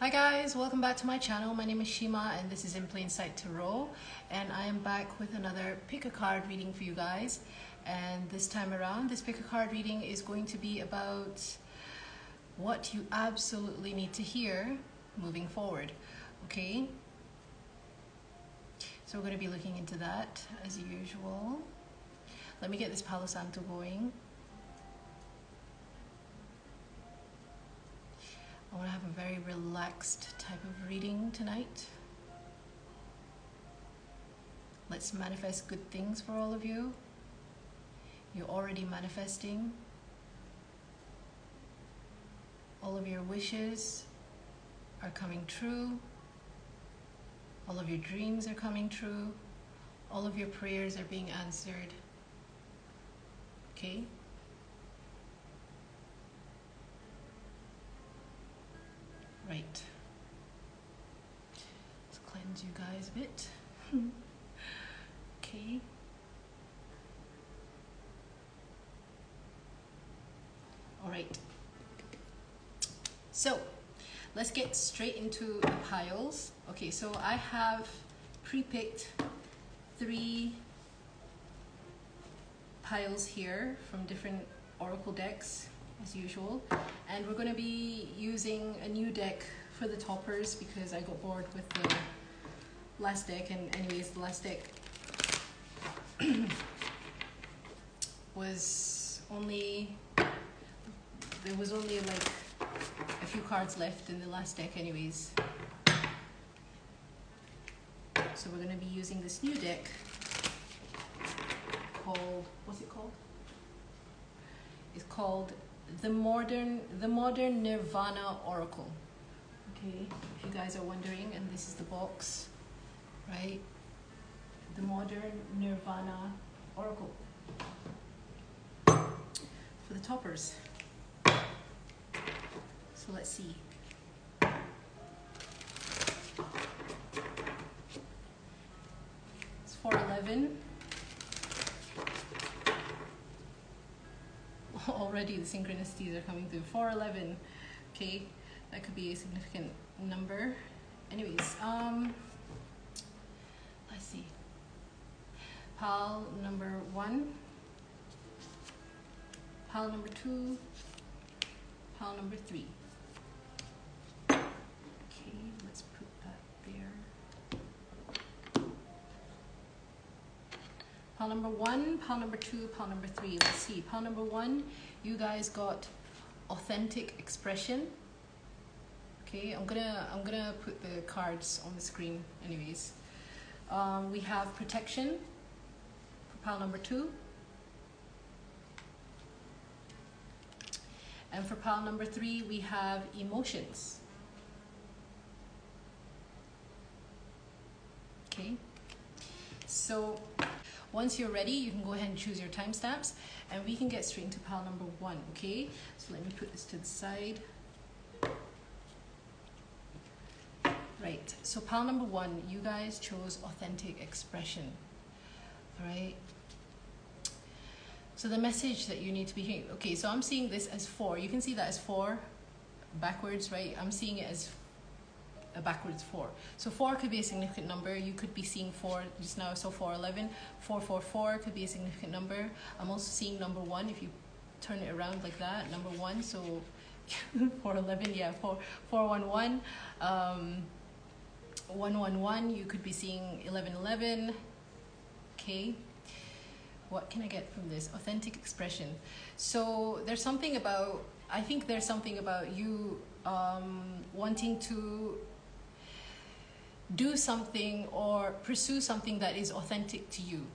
Hi guys, welcome back to my channel. My name is Syima and this is In Plain Sight Tarot, and I am back with another pick a card reading for you guys. And this time around, this pick a card reading is going to be about what you absolutely need to hear moving forward. Okay, so we're going to be looking into that as usual. Let me get this Palo Santo going. I want to have a very relaxed type of reading tonight. Let's manifest good things for all of you. You're already manifesting. All of your wishes are coming true. All of your dreams are coming true. All of your prayers are being answered. Okay? Right. Let's cleanse you guys a bit. Okay. All right. So let's get straight into the piles. Okay, so I have pre-picked 3 piles here from different oracle decks as usual, and we're going to be using a new deck for the toppers because I got bored with the last deck. And anyways, the last deck was only, there was only like a few cards left in the last deck anyways, so we're going to be using this new deck called, what's it called? It's called the modern Nirvana Oracle. Okay, if you guys are wondering, and this is the box, right? The modern Nirvana Oracle for the toppers. So let's see. It's 411. Already the synchronicities are coming through. 411. Okay, that could be a significant number. Anyways, let's see. Pile number 1, pile number 2, pile number 3. Okay, let's put that there. Pile number 1, pile number 2, pile number 3. Let's see. Pile number 1, you guys got authentic expression. Okay, I'm gonna put the cards on the screen anyways. We have protection for pile number 2. And for pile number 3, we have emotions. Okay, so once you're ready, you can go ahead and choose your timestamps, and we can get straight into pile number 1, okay? So let me put this to the side. Right, so pile number 1, you guys chose authentic expression, all right? So the message that you need to be hearing, okay, so I'm seeing this as 4. You can see that as 4 backwards, right? I'm seeing it as a backwards 4. So 4 could be a significant number. You could be seeing 4 just now, so 411. 444 could be a significant number. I'm also seeing number 1 if you turn it around like that, number 1. So 411, yeah, 411. 111, you could be seeing 1111. Okay, what can I get from this? Authentic expression. So there's something about, I think there's something about you wanting to do something or pursue something that is authentic to you,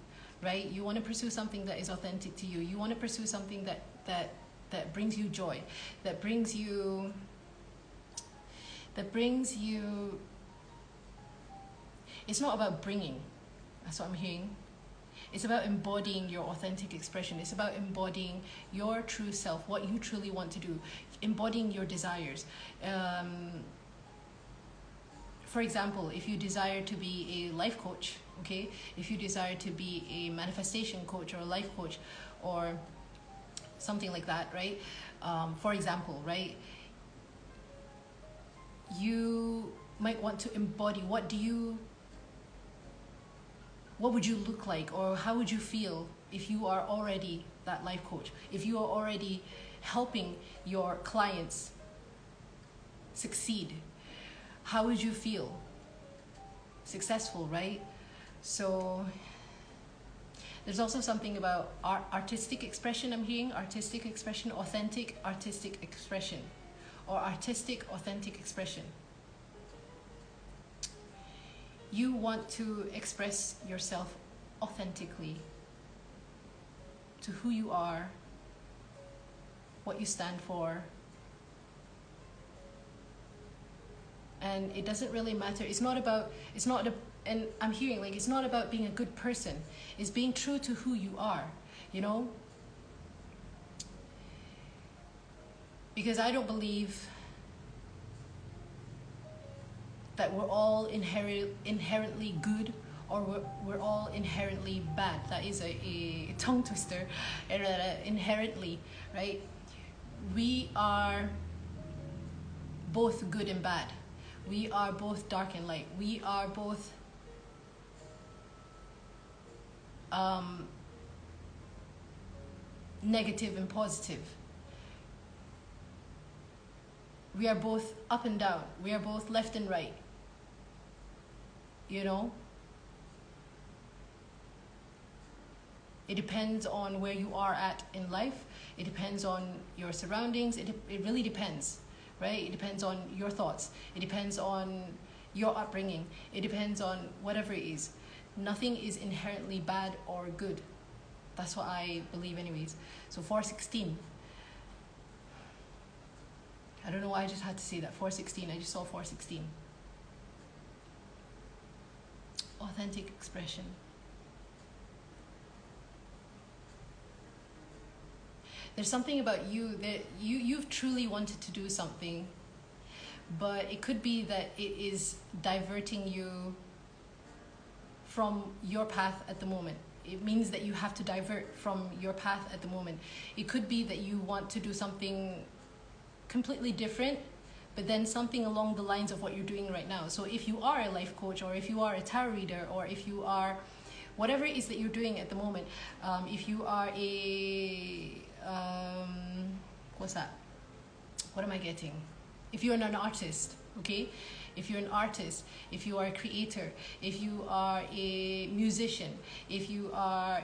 right? You want to pursue something that is authentic to you. You want to pursue something that brings you joy, that brings you, it's not about bringing, that's what I'm hearing. It's about embodying your authentic expression. It's about embodying your true self, what you truly want to do, embodying your desires. For example, if you desire to be a life coach, okay? If you desire to be a manifestation coach or a life coach or something like that, right? For example, right? You might want to embody. What would you look like, or how would you feel if you are already that life coach, if you are already helping your clients succeed? How would you feel? Successful, right? So there's also something about artistic expression. I'm hearing artistic expression, authentic artistic expression, or artistic authentic expression. You want to express yourself authentically to who you are, what you stand for. And it doesn't really matter. And I'm hearing like it's not about being a good person. It's being true to who you are, you know? Because I don't believe that we're all inherently good, or we're all inherently bad. That is a tongue twister. Inherently, right? We are both good and bad. We are both dark and light. We are both negative and positive. We are both up and down. We are both left and right. You know? It depends on where you are at in life. It depends on your surroundings. It really depends, right? It depends on your thoughts. It depends on your upbringing. It depends on whatever it is. Nothing is inherently bad or good. That's what I believe anyways. So 416. I don't know why I just had to say that. 416. I just saw 416. Authentic expression. There's something about you that you've truly wanted to do something, but it could be that it is diverting you from your path at the moment. It means that you have to divert from your path at the moment. It could be that you want to do something completely different, but then something along the lines of what you're doing right now. So if you are a life coach, or if you are a tarot reader, or if you are whatever it is that you're doing at the moment, if you are a what's that? What am I getting? If you're an artist, okay? If you're an artist, if you are a creator, if you are a musician, if you are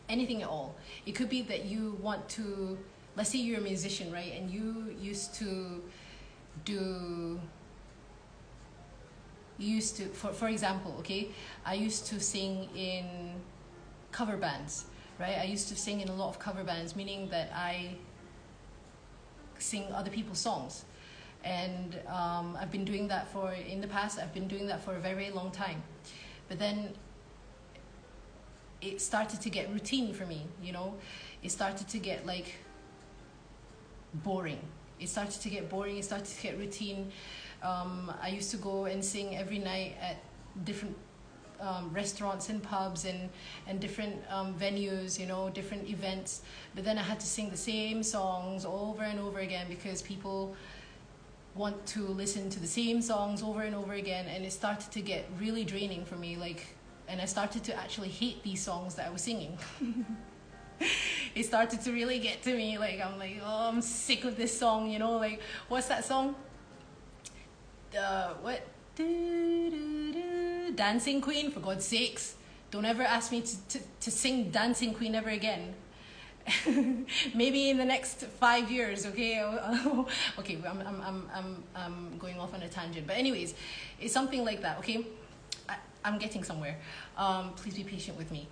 anything at all, it could be that you want to, let's say you're a musician, right? And you used to, for example, okay? I used to sing in cover bands, right? I used to sing in a lot of cover bands, meaning that I sing other people's songs. And I've been doing that in the past, I've been doing that for a very, very long time. But then it started to get routine for me, you know? It started to get like boring. It started to get boring, it started to get routine. I used to go and sing every night at different restaurants and pubs and different venues, you know, different events. But then I had to sing the same songs over and over again because people want to listen to the same songs over and over again, and it started to get really draining for me, and I started to actually hate these songs that I was singing. It started to really get to me, I'm like, oh, I'm sick of this song, you know, like, what's that song? What? Dancing Queen, for God's sakes. Don't ever ask me to sing Dancing Queen ever again. Maybe in the next 5 years, okay? Okay, I'm going off on a tangent, but anyways, it's something like that, okay? I'm getting somewhere. Please be patient with me.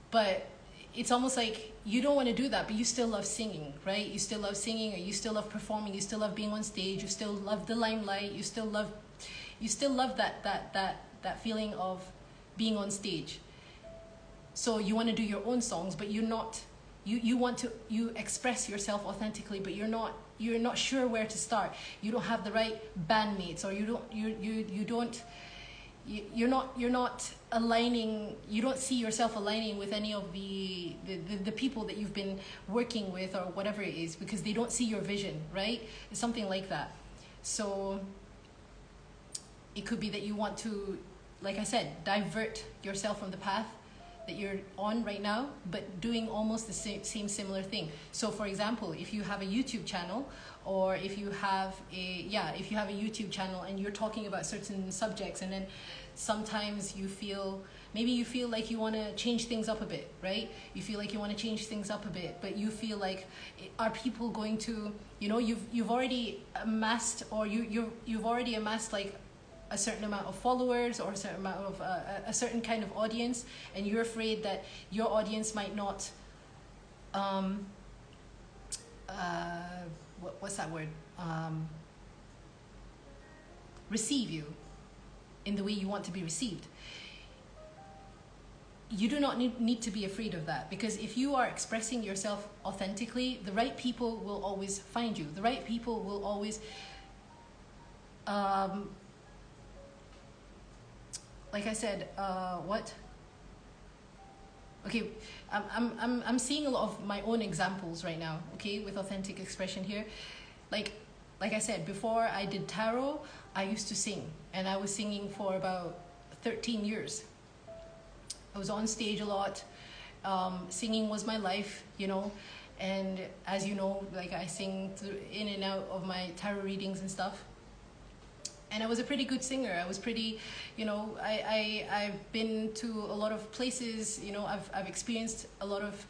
But it's almost like you don't want to do that, but you still love singing, right? You still love singing, or you still love performing, you still love being on stage, you still love the limelight, you still love that feeling of being on stage. So you want to do your own songs, but you're not. You express yourself authentically, but you're not sure where to start. You don't have the right bandmates, or you're not aligning. You don't see yourself aligning with any of the people that you've been working with, or whatever it is, because they don't see your vision, right? It's something like that. So It could be that you want to, like I said, divert yourself from the path that you're on right now, but doing almost the same similar thing. So for example, if you have a YouTube channel, or if you have a YouTube channel and you're talking about certain subjects, and then sometimes maybe you feel like you want to change things up a bit, right? You feel like you want to change things up a bit, but you feel like, are people going to, you've already amassed, or you've already amassed like a certain amount of followers, or a certain amount of a certain kind of audience, and you're afraid that your audience might not what's that word, receive you in the way you want to be received. You do not need to be afraid of that, because if you are expressing yourself authentically, the right people will always find you. The right people will always like I said, okay, I'm seeing a lot of my own examples right now, okay, with authentic expression here. Like I said, before I did tarot, I used to sing, and I was singing for about 13 years. I was on stage a lot. Singing was my life, and as you know, like I sing in and out of my tarot readings and stuff. And I was a pretty good singer. I was pretty, I've been to a lot of places, I've experienced a lot of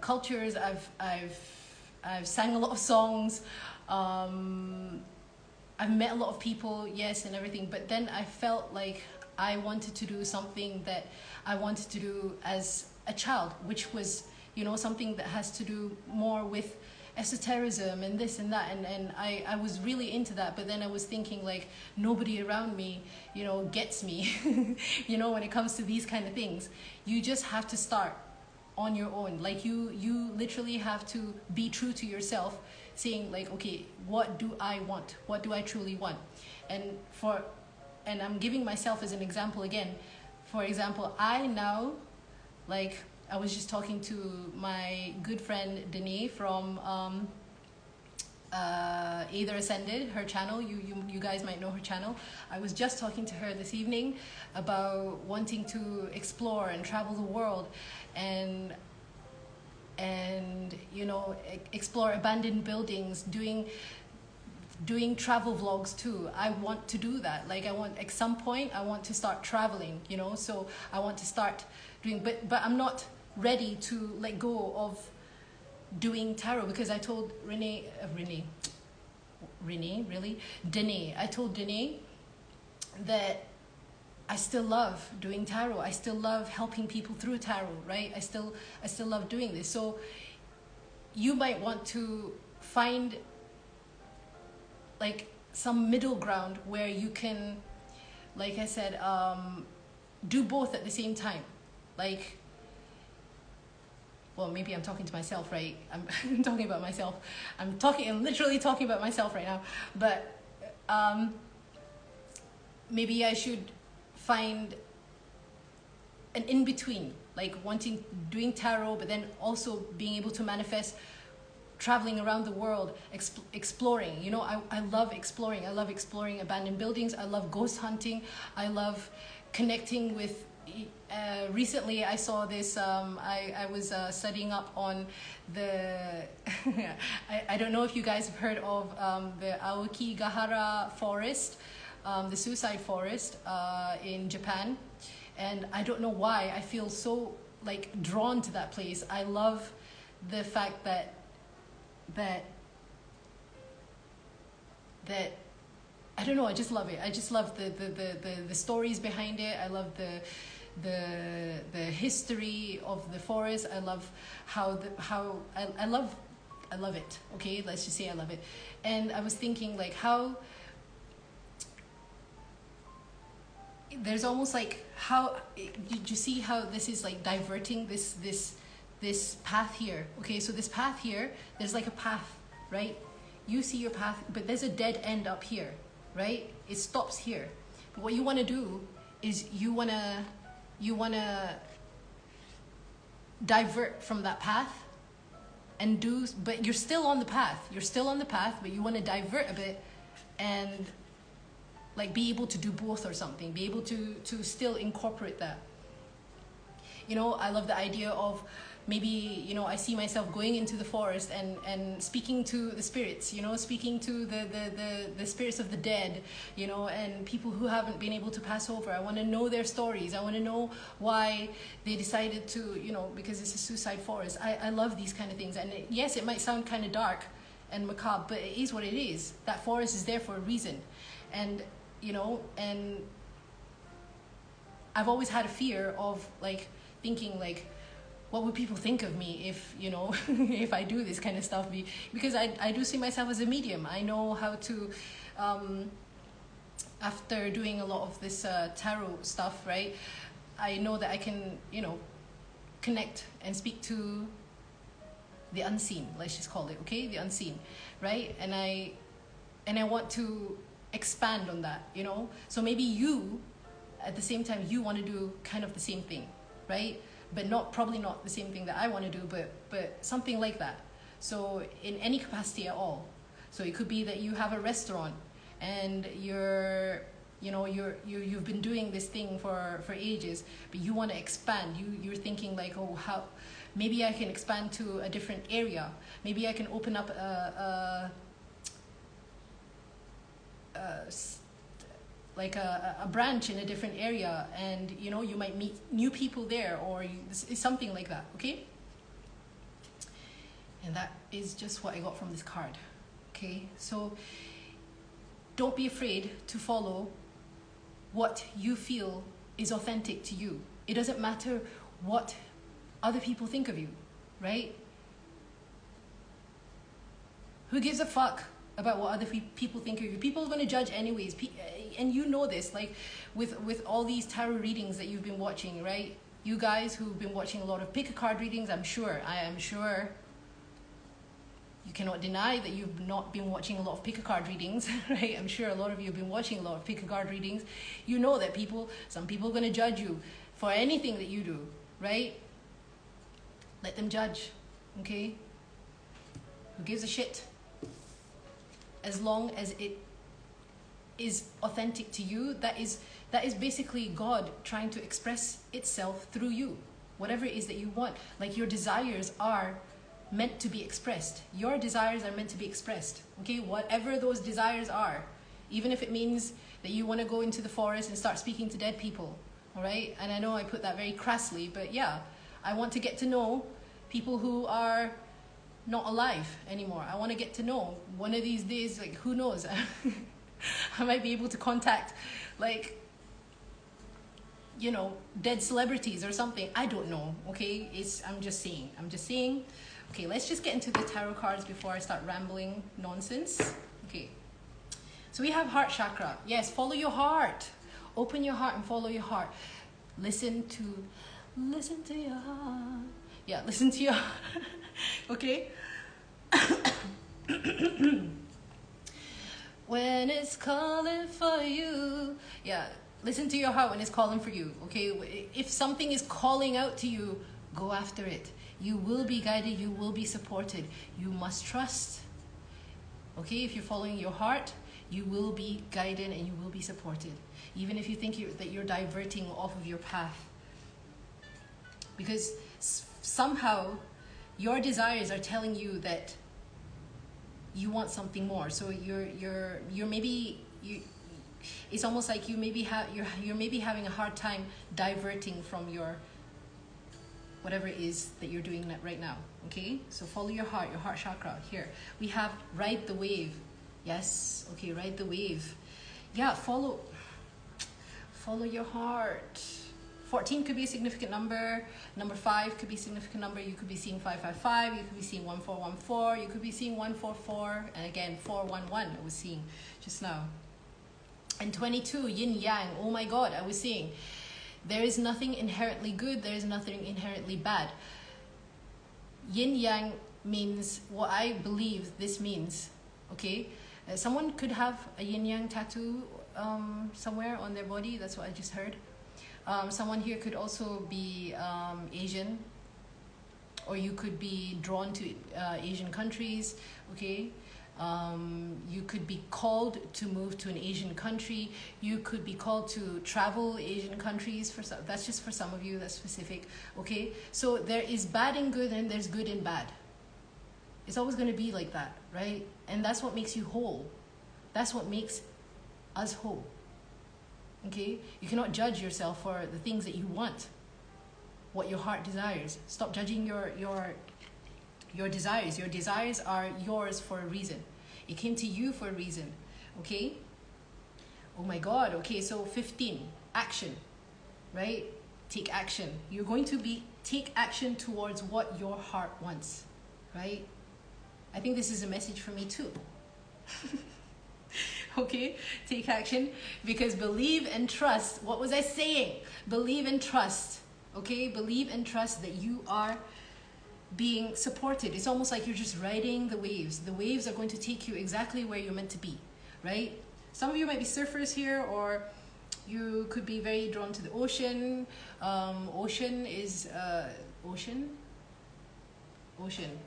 cultures. I've sang a lot of songs. I've met a lot of people, yes, and everything. But then I felt like I wanted to do something that I wanted to do as a child, which was, something that has to do more with esotericism and this and that, and I was really into that. But then I was thinking, like, nobody around me gets me when it comes to these kind of things. You just have to start on your own. Like you literally have to be true to yourself, saying like, okay, what do I want? What do I truly want? And I'm giving myself as an example again. For example, I now, like, I was just talking to my good friend Danae from Either Ascended, her channel. You guys might know her channel. I was just talking to her this evening about wanting to explore and travel the world, and explore abandoned buildings, doing travel vlogs too. I want to do that. Like, at some point I want to start traveling, so I want to start doing, but I'm not ready to let go of doing tarot, because I told Danae, I told Danae that I still love doing tarot. I still love helping people through tarot, right? I still love doing this. So you might want to find like some middle ground where you can, like I said, do both at the same time. Like, well, maybe I'm talking to myself, right? I'm talking about myself. I'm literally talking about myself right now. But maybe I should find an in-between, like doing tarot, but then also being able to manifest, traveling around the world, exploring. I love exploring. I love exploring abandoned buildings. I love ghost hunting. I love connecting with... recently I saw this, I was studying up on the I don't know if you guys have heard of the Aokigahara forest, the suicide forest in Japan, and I don't know why I feel so like drawn to that place. I love the fact that I don't know, I just love it. I just love the stories behind it. I love the history of the forest. I love I love it. Okay, let's just say I love it. And I was thinking, like, how there's almost like, how did you see how this is like diverting this path here? Okay, so this path here, there's like a path, right? You see your path, but there's a dead end up here, right? It stops here. But what you want to do is you want to divert from that path and but you're still on the path. You're still on the path, but you want to divert a bit and like be able to do both or something, be able to still incorporate that. You know, I love the idea of maybe, you know, I see myself going into the forest and speaking to the spirits, you know, speaking to the spirits of the dead, you know, and people who haven't been able to pass over. I want to know their stories. I want to know why they decided to, you know, because it's a suicide forest. I love these kind of things. And yes, it might sound kind of dark and macabre, but it is what it is. That forest is there for a reason. And, you know, and I've always had a fear of like thinking like, what would people think of me if, you know, if I do this kind of stuff? Because I do see myself as a medium. I know how to, after doing a lot of this tarot stuff, right, I know that I can, you know, connect and speak to the unseen, let's just call it, okay? The unseen, right? And I want to expand on that, you know? So maybe you, at the same time, you want to do kind of the same thing, right? But probably not the same thing that I want to do, but something like that. So in any capacity at all. So it could be that you have a restaurant and you've been doing this thing for ages, but you want to expand. You're thinking like, oh, how maybe I can expand to a different area. Maybe I can open up a branch in a different area, and you know, you might meet new people there, or something like that, okay? And that is just what I got from this card, okay? So don't be afraid to follow what you feel is authentic to you. It doesn't matter what other people think of you, right? Who gives a fuck about what other people think of you? People are going to judge anyways, and you know this, like with all these tarot readings that you've been watching, right? You guys who've been watching a lot of pick a card readings, I am sure you cannot deny that you've not been watching a lot of pick a card readings, right? I'm sure a lot of you have been watching a lot of pick a card readings. You know that some people are going to judge you for anything that you do, right? Let them judge, okay? Who gives a shit? As long as it is authentic to you, that is basically God trying to express itself through you. Whatever it is that you want, like your desires are meant to be expressed. Your desires are meant to be expressed, okay? Whatever those desires are, even if it means that you want to go into the forest and start speaking to dead people, all right? And I know I put that very crassly, but yeah, I want to get to know people who are not alive anymore. I want to get to know. One of these days, like, who knows? I might be able to contact, like, you know, dead celebrities or something. I don't know, okay? I'm just saying. Okay, let's just get into the tarot cards before I start rambling nonsense. Okay, so we have heart chakra. Yes, follow your heart. Open your heart and follow your heart. Listen to your heart. Yeah, listen to your heart. Okay? When it's calling for you. Yeah, listen to your heart when it's calling for you, okay? If something is calling out to you, go after it. You will be guided, you will be supported. You must trust. Okay, if you're following your heart, you will be guided and you will be supported. Even if you think that you're diverting off of your path. Because somehow your desires are telling you that you want something more. So you're maybe it's almost like you're maybe having a hard time diverting from your whatever it is that you're doing right now. Okay, so follow your heart chakra. Here we have ride the wave. Yes, okay, ride the wave. Yeah, follow your heart. 14 could be a significant number. Number 5 could be a significant number. You could be seeing 555. You could be seeing 1414. You could be seeing 144. And again, 411 I was seeing just now. And 22, yin yang. Oh my God, I was seeing. There is nothing inherently good. There is nothing inherently bad. Yin yang means what I believe this means. Okay? Someone could have a yin yang tattoo somewhere on their body. That's what I just heard. Someone here could also be Asian, or you could be drawn to Asian countries, okay? You could be called to move to an Asian country. You could be called to travel Asian countries. That's just for some of you, that's specific. Okay, so there is bad and good, and there's good and bad. It's always going to be like that, right? And that's what makes you whole. That's what makes us whole. Okay, you cannot judge yourself for the things that you want, what your heart desires. Stop judging your desires. Your desires are yours for a reason. It came to you for a reason. Okay? Oh my God. Okay, so 15. Action. Right? Take action. You're going to take action towards what your heart wants. Right? I think this is a message for me too. Okay? Take action. Because believe and trust. What was I saying? Believe and trust. Okay? Believe and trust that you are being supported. It's almost like you're just riding the waves. The waves are going to take you exactly where you're meant to be, right? Some of you might be surfers here, or you could be very drawn to the ocean. Ocean is ocean.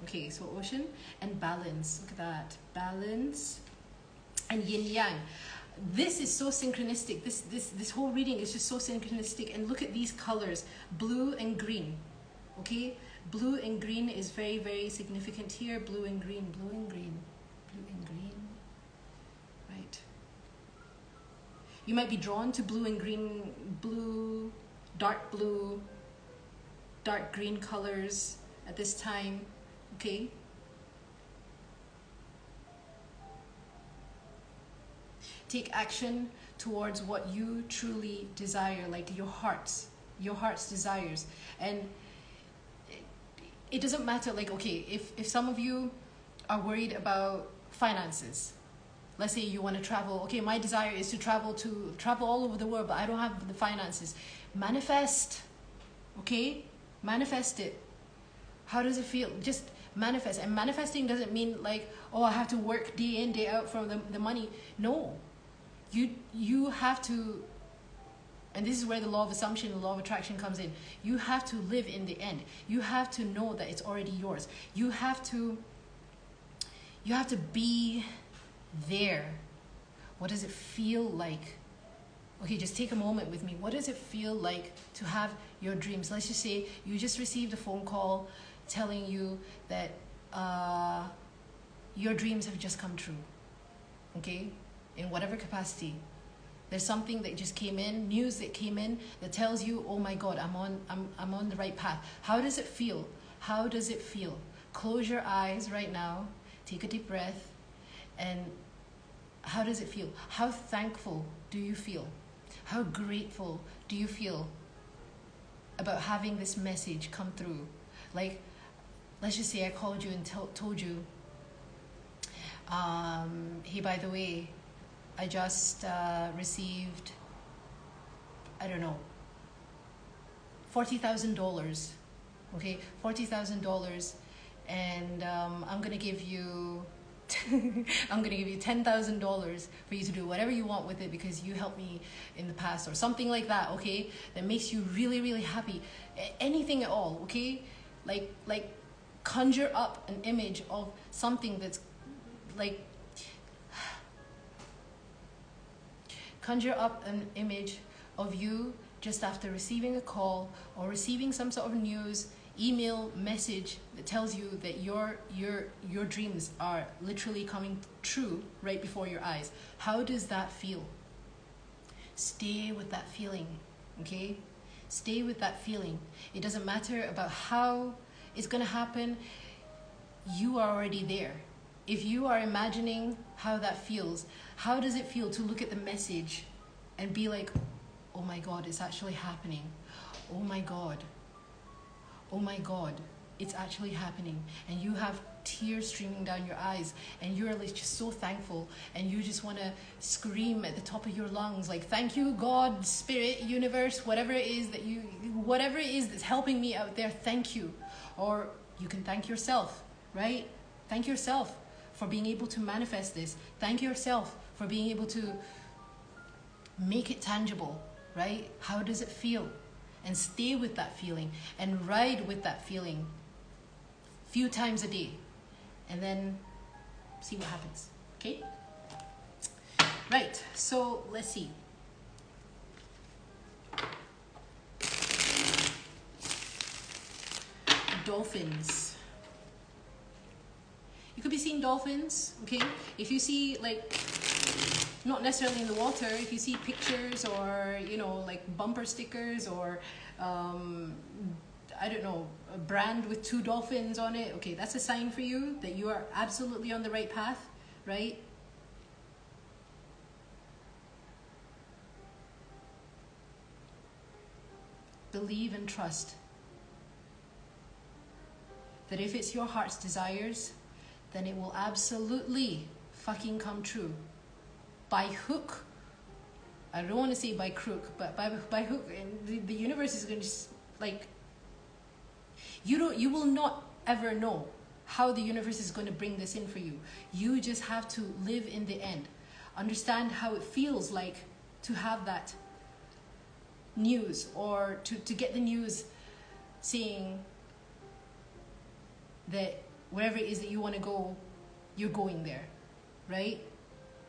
Okay, so ocean and balance. Look at that, balance and yin yang. This is so synchronistic. This whole reading is just so synchronistic. And look at these colors, blue and green. Okay. Blue and green is very, very significant here. Blue and green, blue and green, blue and green. Right. You might be drawn to blue and green, blue, dark green colors at this time. Okay. Take action towards what you truly desire, like your heart's desires. And it doesn't matter, like, okay, if some of you are worried about finances, let's say you want to travel, okay, my desire is to travel all over the world, but I don't have the finances. Manifest, okay? Manifest it. How does it feel? Just manifest. And manifesting doesn't mean like, oh, I have to work day in, day out for the money. No. You have to, and this is where the law of assumption, the law of attraction comes in. You have to live in the end. You have to know that it's already yours. You have to be there. What does it feel like? Okay, just take a moment with me. What does it feel like to have your dreams? Let's just say you just received a phone call telling you that your dreams have just come true. Okay? In whatever capacity. There's something that just came in, news that came in that tells you, oh my God, I'm on the right path. How does it feel? How does it feel? Close your eyes right now. Take a deep breath. And how does it feel? How thankful do you feel? How grateful do you feel about having this message come through? Like, let's just say I called you and told you, hey, by the way, I just received, I don't know, $40,000, okay, $40,000, and I'm gonna give you, $10,000 for you to do whatever you want with it because you helped me in the past or something like that, okay, that makes you really, really happy. Anything at all, okay, like conjure up an image of something that's like, conjure up an image of you just after receiving a call or receiving some sort of news, email, message that tells you that your dreams are literally coming true right before your eyes. How does that feel? Stay with that feeling, okay? Stay with that feeling. It doesn't matter about how it's going to happen. You are already there. If you are imagining how that feels, how does it feel to look at the message and be like, oh my God, it's actually happening. Oh my God. Oh my God, it's actually happening. And you have tears streaming down your eyes and you're like just so thankful and you just want to scream at the top of your lungs like, thank you, God, spirit, universe, whatever it is that's helping me out there, thank you. Or you can thank yourself, right? Thank yourself for being able to manifest this. Thank yourself for being able to make it tangible, right? How does it feel? And stay with that feeling and ride with that feeling few times a day. And then see what happens. Okay, right, so let's see. Dolphins. You could be seeing dolphins, okay? If you see, like, not necessarily in the water, if you see pictures or, you know, like bumper stickers or, I don't know, a brand with 2 dolphins on it, okay, that's a sign for you that you are absolutely on the right path, right? Believe and trust that if it's your heart's desires, then it will absolutely fucking come true. By hook, I don't want to say by crook, but by hook, and the universe is going to just, like, you will not ever know how the universe is going to bring this in for you. You just have to live in the end. Understand how it feels like to have that news, or to get the news saying that wherever it is that you want to go, you're going there, right?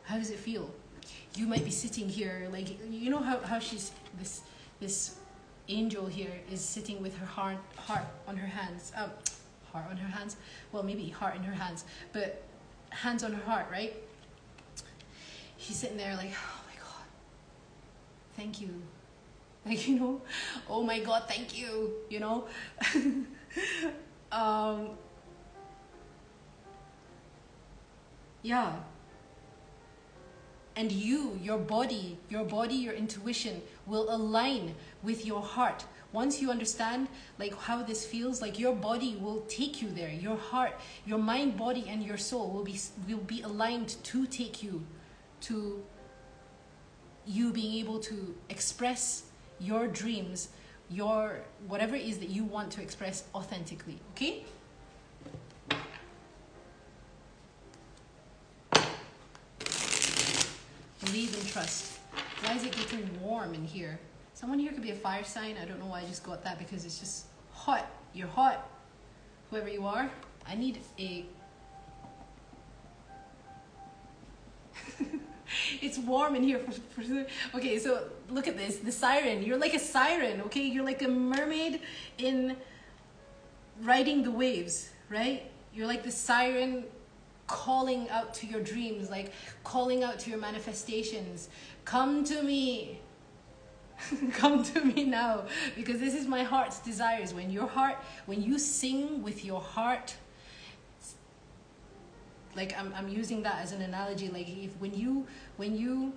How does it feel? You might be sitting here, like, you know how she's, this angel here is sitting with her heart on her hands, heart on her hands, well, maybe heart in her hands, but hands on her heart, right? She's sitting there like, oh my God, thank you. Like, you know, oh my God, thank you, you know? Yeah. And your body, your intuition will align with your heart. Once you understand, like, how this feels, like, your body will take you there. Your heart, your mind, body, and your soul will be aligned to take you to you being able to express your dreams, your whatever it is that you want to express authentically. Okay? Believe and trust. Why is it getting warm in here? Someone here could be a fire sign. I don't know why I just got that, because it's just hot. You're hot. Whoever you are. I need a... It's warm in here. Okay, so look at this. The siren. You're like a siren, okay? You're like a mermaid in riding the waves, right? You're like the siren calling out to your dreams, like calling out to your manifestations. Come to me. Come to me now, because this is my heart's desires. When you sing with your heart, like I'm using that as an analogy, like when you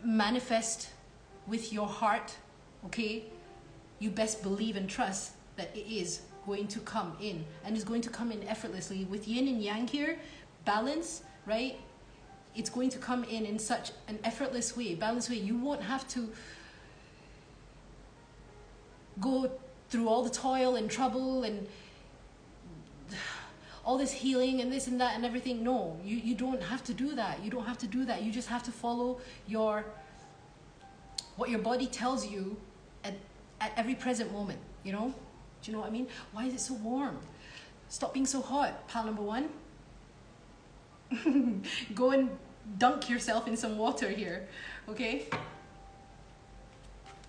manifest with your heart, okay, you best believe and trust that it is going to come in, and it's going to come in effortlessly. With yin and yang here, balance, right? It's going to come in such an effortless way, balanced way. You won't have to go through all the toil and trouble and all this healing and this and that and everything. No, you don't have to do that. You don't have to do that. You just have to follow what your body tells you at every present moment, you know? Do you know what I mean? Why is it so warm? Stop being so hot, pal number one. Go and dunk yourself in some water here, okay?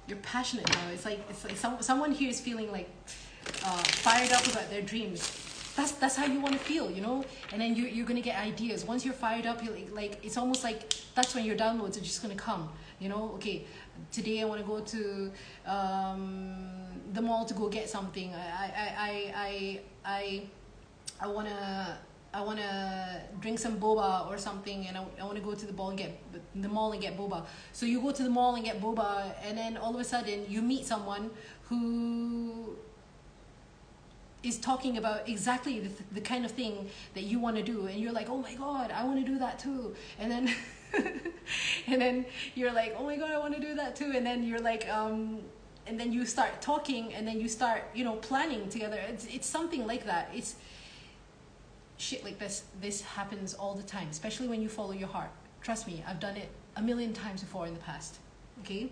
You're passionate now. It's like someone here is feeling like fired up about their dreams. That's how you want to feel, you know? And then you're gonna get ideas. Once you're fired up, you're like it's almost like that's when your downloads are just gonna come, you know? Okay, today I want to go to the mall to go get something. I wanna drink some boba or something, and I wanna go to the mall and get boba. So you go to the mall and get boba, and then all of a sudden you meet someone who is talking about exactly the kind of thing that you want to do, and you're like, oh my God, I want to do that too. And then and then you're like, oh my God, I want to do that too. And then you're like and then you start talking, and then you start, you know, planning together. It's something like that. It's shit like this happens all the time, especially when you follow your heart. Trust me, I've done it a million times before in the past. Okay?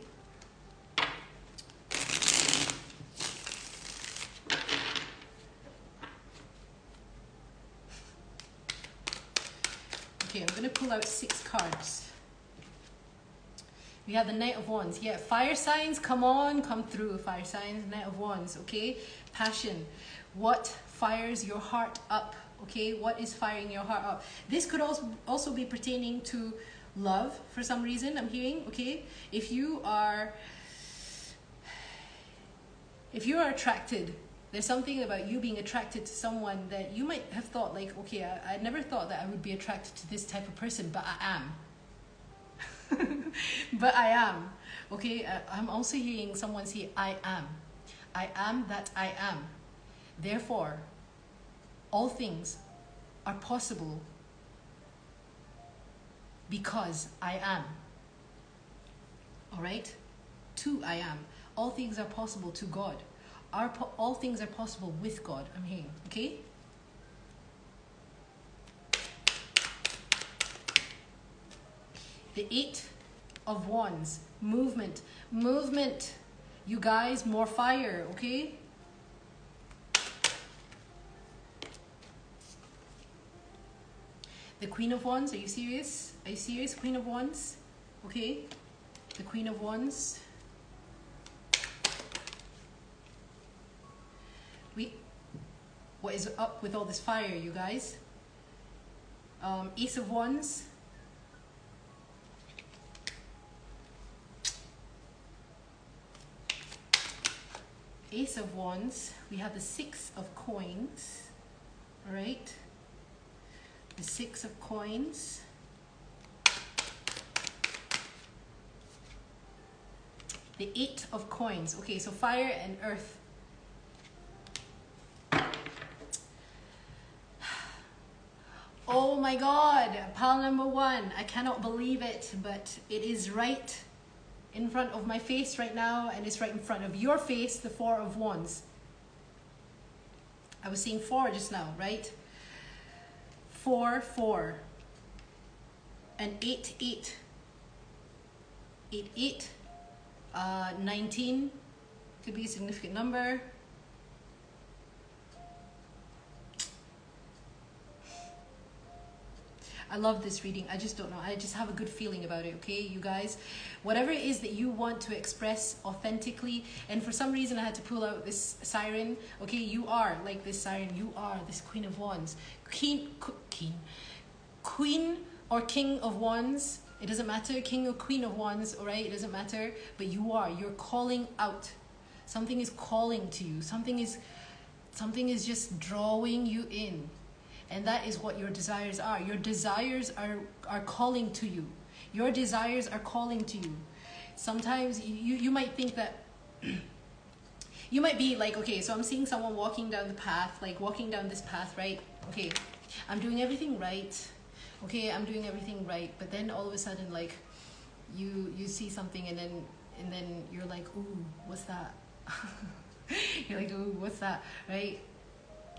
Okay, I'm going to pull out 6 cards. We have the Knight of Wands. Yeah, fire signs, come on, come through. Fire signs, Knight of Wands, okay? Passion. What fires your heart up, okay? What is firing your heart up? This could also be pertaining to love for some reason, I'm hearing, okay? If you are attracted, there's something about you being attracted to someone that you might have thought like, okay, I never thought that I would be attracted to this type of person, but I am. But I am, okay? I'm also hearing someone say, I am. I am that I am. Therefore, all things are possible because I am. All right? To I am. All things are possible to God. All things are possible with God, I'm hearing, okay? The 8 of Wands, movement. Movement, you guys, more fire, okay? The Queen of Wands, are you serious? Are you serious, Queen of Wands? Okay, the Queen of Wands. What is up with all this fire, you guys? Ace of Wands. Ace of Wands. We have the 6 of Coins. All right. The 6 of Coins. The 8 of Coins. Okay, so fire and earth. Oh my God, pile number 1. I cannot believe it, but it is right in front of my face right now, and it's right in front of your face, the 4 of Wands. I was saying 4 just now, right? 4, 4. And 8, 8. 8, 8. 19 could be a significant number. I love this reading. I just don't know. I just have a good feeling about it, okay, you guys? Whatever it is that you want to express authentically, and for some reason I had to pull out this siren, okay? You are like this siren. You are this Queen of Wands. Queen or King of Wands. It doesn't matter. King or Queen of Wands, all right? It doesn't matter. But you are. You're calling out. Something is calling to you. Something is just drawing you in. And that is what your desires are. Your desires are calling to you. Your desires are calling to you. Sometimes you might think that, you might be like, okay, so I'm seeing someone walking down the path, like walking down this path, right? Okay, I'm doing everything right. Okay, I'm doing everything right. But then all of a sudden, like, you see something and then you're like, ooh, what's that? You're like, ooh, what's that, right?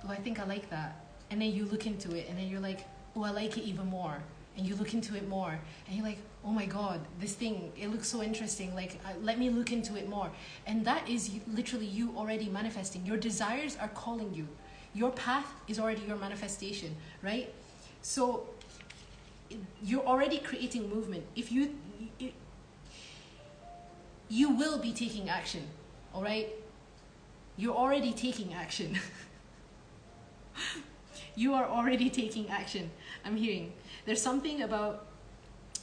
Oh, I think I like that. And then you look into it and then you're like, oh, I like it even more. And you look into it more and you're like, oh my God, this thing, it looks so interesting. Like, let me look into it more. And that is literally you already manifesting. Your desires are calling you. Your path is already your manifestation, right? So you're already creating movement. If you will be taking action, all right? You're already taking action. You are already taking action. I'm hearing. There's something about,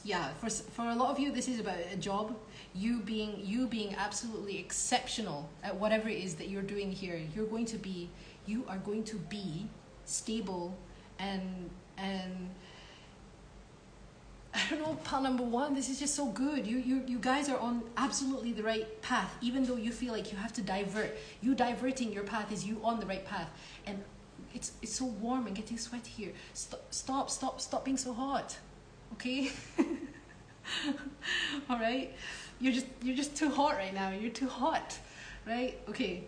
yeah, for a lot of you, this is about a job. You being absolutely exceptional at whatever it is that you're doing here. You are going to be stable and I don't know, pile number 1, this is just so good. You guys are on absolutely the right path, even though you feel like you have to divert. You diverting your path is you on the right path. And it's so warm and getting sweaty here. Stop being so hot, okay? All right, you're just too hot right now. You're too hot, right? Okay.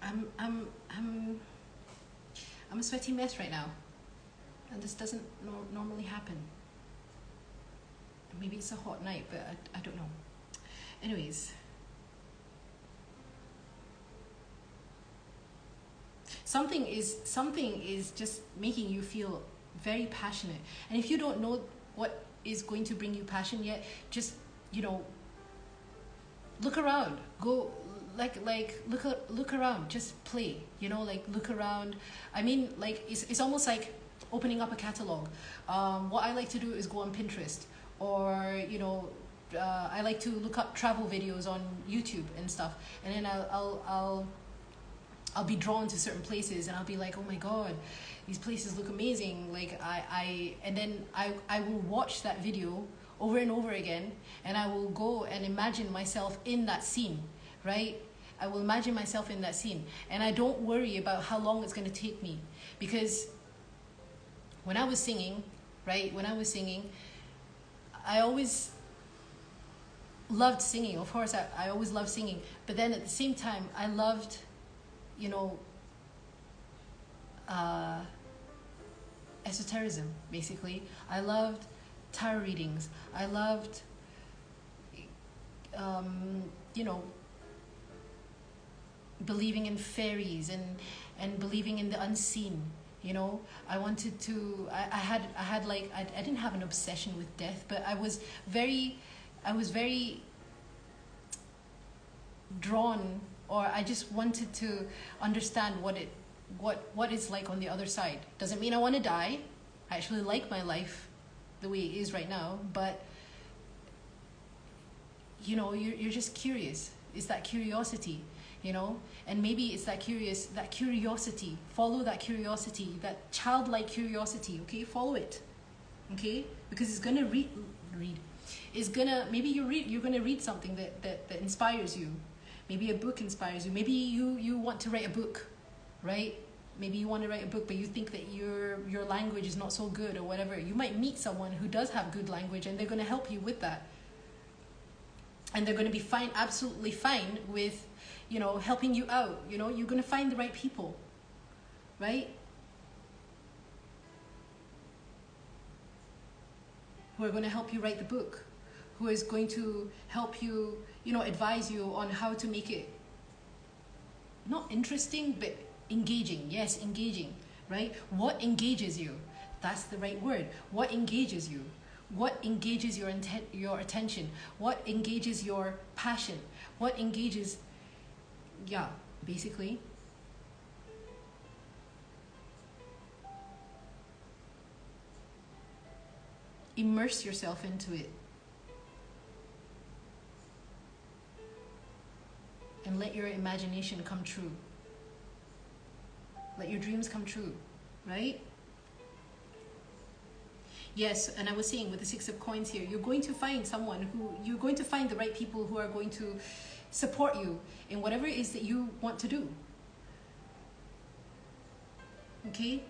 I'm a sweaty mess right now, and this doesn't normally happen. Maybe it's a hot night, but I don't know. Anyways. something is just making you feel very passionate. And if you don't know what is going to bring you passion yet, just, you know, look around. Go look around. Just play. You know, like look around. I mean, like it's almost like opening up a catalog. What I like to do is go on Pinterest, or you know, I like to look up travel videos on YouTube and stuff, and then I'll be drawn to certain places, and I'll be like, oh my god, these places look amazing. Like and then I will watch that video over and over again, and I will go and imagine myself in that scene, right? I will imagine myself in that scene, and I don't worry about how long it's going to take me, because when I was singing, right? When I was singing, I always loved singing. Of course, I always loved singing, but then at the same time, I loved, you know, esotericism, basically. I loved tarot readings. I loved, you know, believing in fairies and believing in the unseen. You know, I wanted to, I had like, I didn't have an obsession with death, but I was very drawn, or I just wanted to understand what it's like on the other side. Doesn't mean I want to die. I actually like my life the way it is right now, but you know, you're just curious. It's that curiosity, you know, and maybe it's that curiosity. Follow that curiosity, that childlike curiosity. Okay, follow it. Okay, because it's gonna read. It's gonna, maybe you're gonna read something that inspires you. Maybe a book inspires you. Maybe you want to write a book, right? Maybe you want to write a book, but you think that your language is not so good or whatever. You might meet someone who does have good language, and they're going to help you with that. And they're going to be fine, absolutely fine with, you know, helping you out. You know, you're going to find the right people, right? Who are going to help you write the book, who is going to help you, you know, advise you on how to make it not interesting, but engaging. Yes, engaging, right? What engages you? That's the right word. What engages you? What engages your attention? What engages your passion? What engages, yeah, basically. Immerse yourself into it. And let your imagination come true. Let your dreams come true, right? Yes, and I was saying with the Six of Coins here, you're going to find you're going to find the right people who are going to support you in whatever it is that you want to do. Okay?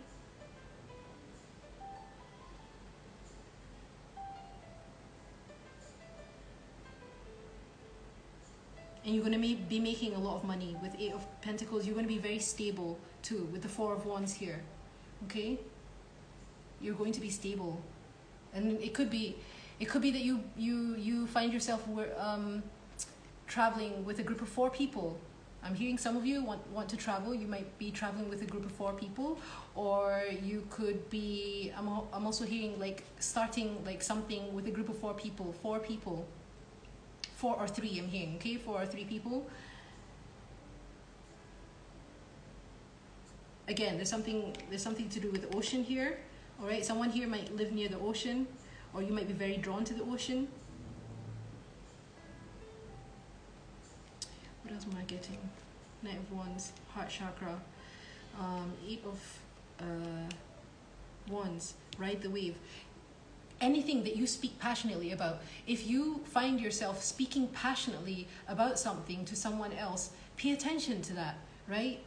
And you're going to be making a lot of money with Eight of Pentacles. You're going to be very stable too with the Four of Wands here. Okay? You're going to be stable. And it could be that you find yourself traveling with a group of 4 people. I'm hearing some of you want to travel. You might be traveling with a group of 4 people, or you could be, I'm also hearing like starting like something with a group of 4 people. 4 people. 4 or 3, I'm hearing, okay? 4 or 3 people. Again, there's something to do with the ocean here. All right, someone here might live near the ocean, or you might be very drawn to the ocean. What else am I getting? Knight of Wands, heart chakra, 8 of Wands, ride the wave. Anything that you speak passionately about, if you find yourself speaking passionately about something to someone else, pay attention to that, right?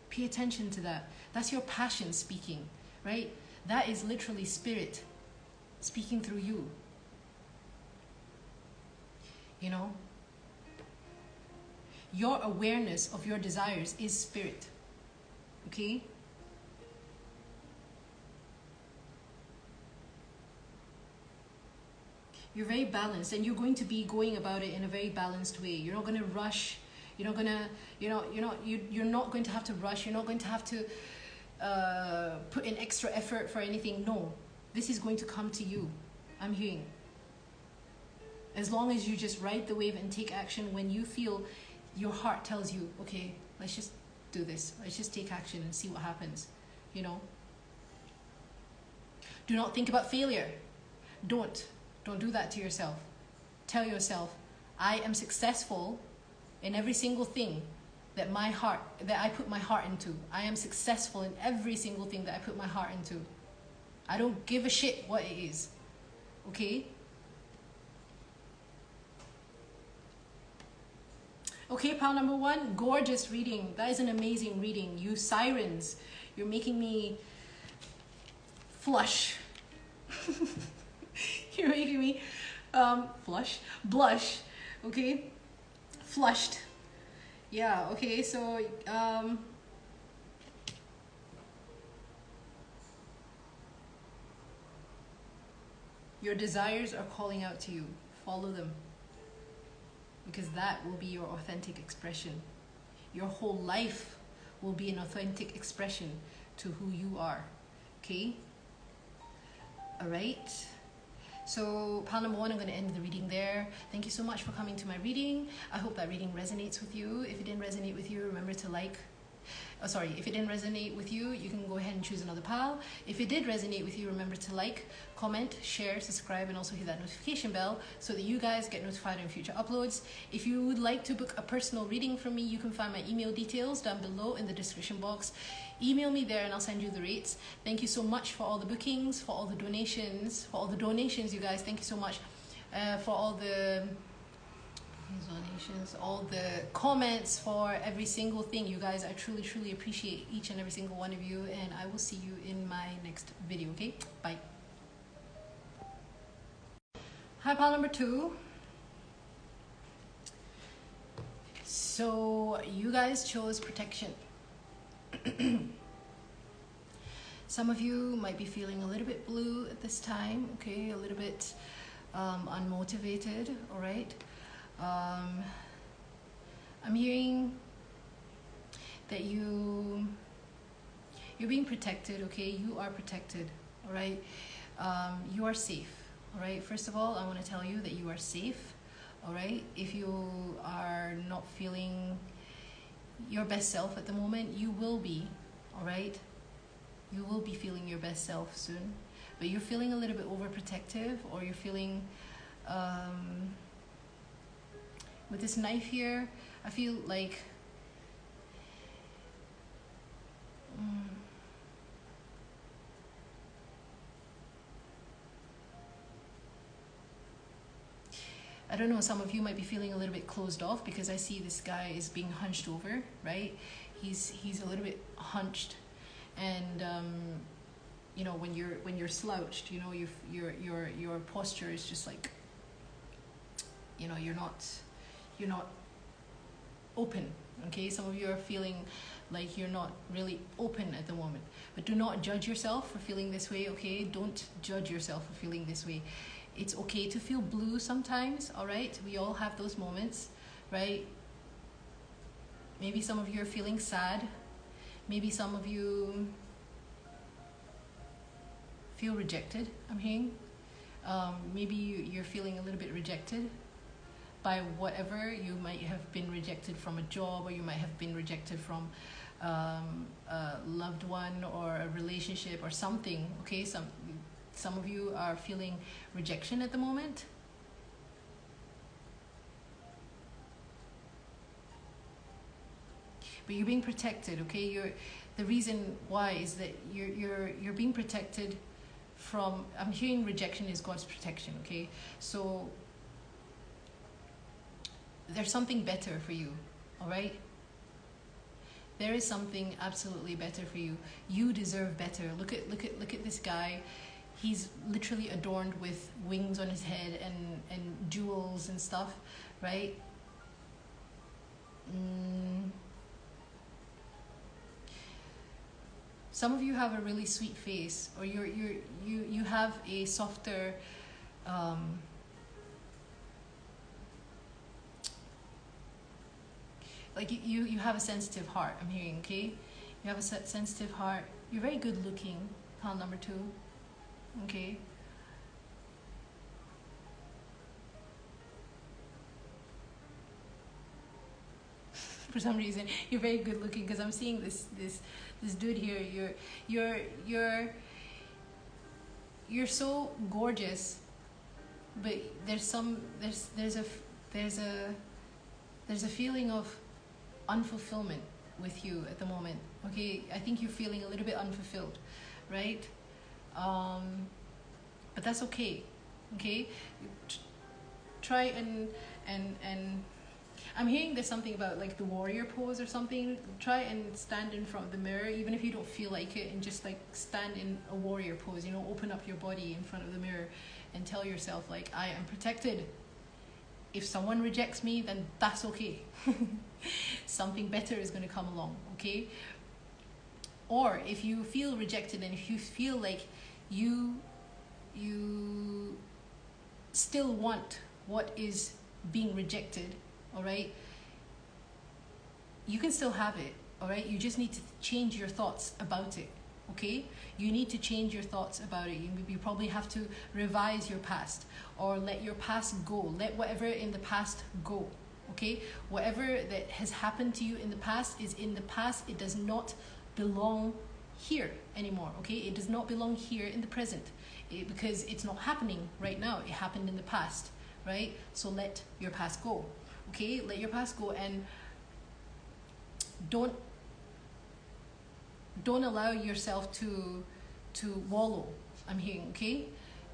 Pay attention to that. That's your passion speaking, right? That is literally spirit speaking through you. You know? Your awareness of your desires is spirit. Okay? You're very balanced, and you're going to be going about it in a very balanced way. You're not going to rush. You're not gonna, you're not going to have to rush. You're not going to have to put in extra effort for anything. No, this is going to come to you. I'm hearing. As long as you just ride the wave and take action when you feel your heart tells you, okay, let's just do this. Let's just take action and see what happens. You know. Do not think about failure. Don't do that to yourself. Tell yourself, I am successful in every single thing that I put my heart into. I am successful in every single thing that I put my heart into. I don't give a shit what it is. Okay? Okay, pile number 1, gorgeous reading. That is an amazing reading. You sirens, you're making me flush. You're making me blush, okay? Flushed. Yeah, okay, so your desires are calling out to you. Follow them. Because that will be your authentic expression. Your whole life will be an authentic expression to who you are. Okay? Alright? So, pile number 1, I'm going to end the reading there. Thank you so much for coming to my reading. I hope that reading resonates with you. If it didn't resonate with you, remember to like. If it didn't resonate with you, you can go ahead and choose another pile. If it did resonate with you, remember to like, comment, share, subscribe, and also hit that notification bell so that you guys get notified on future uploads. If you would like to book a personal reading from me, you can find my email details down below in the description box. Email me there and I'll send you the rates. Thank you so much for all the bookings, for all the donations, you guys. Thank you so much for all the donations, all the comments, for every single thing. You guys, I truly appreciate each and every single one of you, and I will see you in my next video. Okay, bye. Hi, pile number 2. So you guys chose protection. Some of you might be feeling a little bit blue at this time, okay, a little bit unmotivated. All right. I'm hearing that you're being protected, okay? You are protected, all right? You are safe, all right? First of all, I want to tell you that you are safe, all right? If you are not feeling your best self at the moment, you will be, all right? You will be feeling your best self soon, but you're feeling a little bit overprotective, or you're feeling with this knife here, I feel like I don't know, some of you might be feeling a little bit closed off because I see this guy is being hunched over, right? He's a little bit hunched, and you know, when you're slouched, you know, your posture is just like, you know, you're not open. Okay, some of you are feeling like you're not really open at the moment, but do not judge yourself for feeling this way. Okay, don't judge yourself for feeling this way. It's okay to feel blue sometimes, all right? We all have those moments, right? Maybe some of you are feeling sad. Maybe some of you feel rejected, I'm hearing. Maybe you're feeling a little bit rejected by whatever. You might have been rejected from a job, or you might have been rejected from a loved one or a relationship or something, okay? Some of you are feeling rejection at the moment. But you're being protected, okay? The reason why is that you're being protected from, I'm hearing rejection is God's protection, okay? So there's something better for you, all right? There is something absolutely better for you. You deserve better. Look at this guy. He's literally adorned with wings on his head and jewels and stuff, right? Some of you have a really sweet face, or you have a softer like you have a sensitive heart, I'm hearing, okay? You have a sensitive heart. You're very good looking, pile number 2, okay? For some reason, you're very good looking, because I'm seeing this dude here. You're so gorgeous, but there's a feeling of unfulfillment with you at the moment. Okay, I think you're feeling a little bit unfulfilled, right? But that's okay. Okay, try and I'm hearing there's something about like the warrior pose or something. Try and stand in front of the mirror, even if you don't feel like it, and just like stand in a warrior pose, you know, open up your body in front of the mirror and tell yourself like, I am protected. If someone rejects me, then that's okay. Something better is going to come along, okay? Or if you feel rejected and if you feel like you still want what is being rejected, all right, you can still have it, all right? You just need to change your thoughts about it, okay? You need to change your thoughts about it. You probably have to revise your past, or let your past go. Let whatever in the past go, okay? Whatever that has happened to you in the past is in the past. It does not belong here anymore, okay? It does not belong here in the present, because it's not happening right now. It happened in the past, right? So let your past go. Okay, let your past go, and don't allow yourself to wallow, I'm hearing, okay?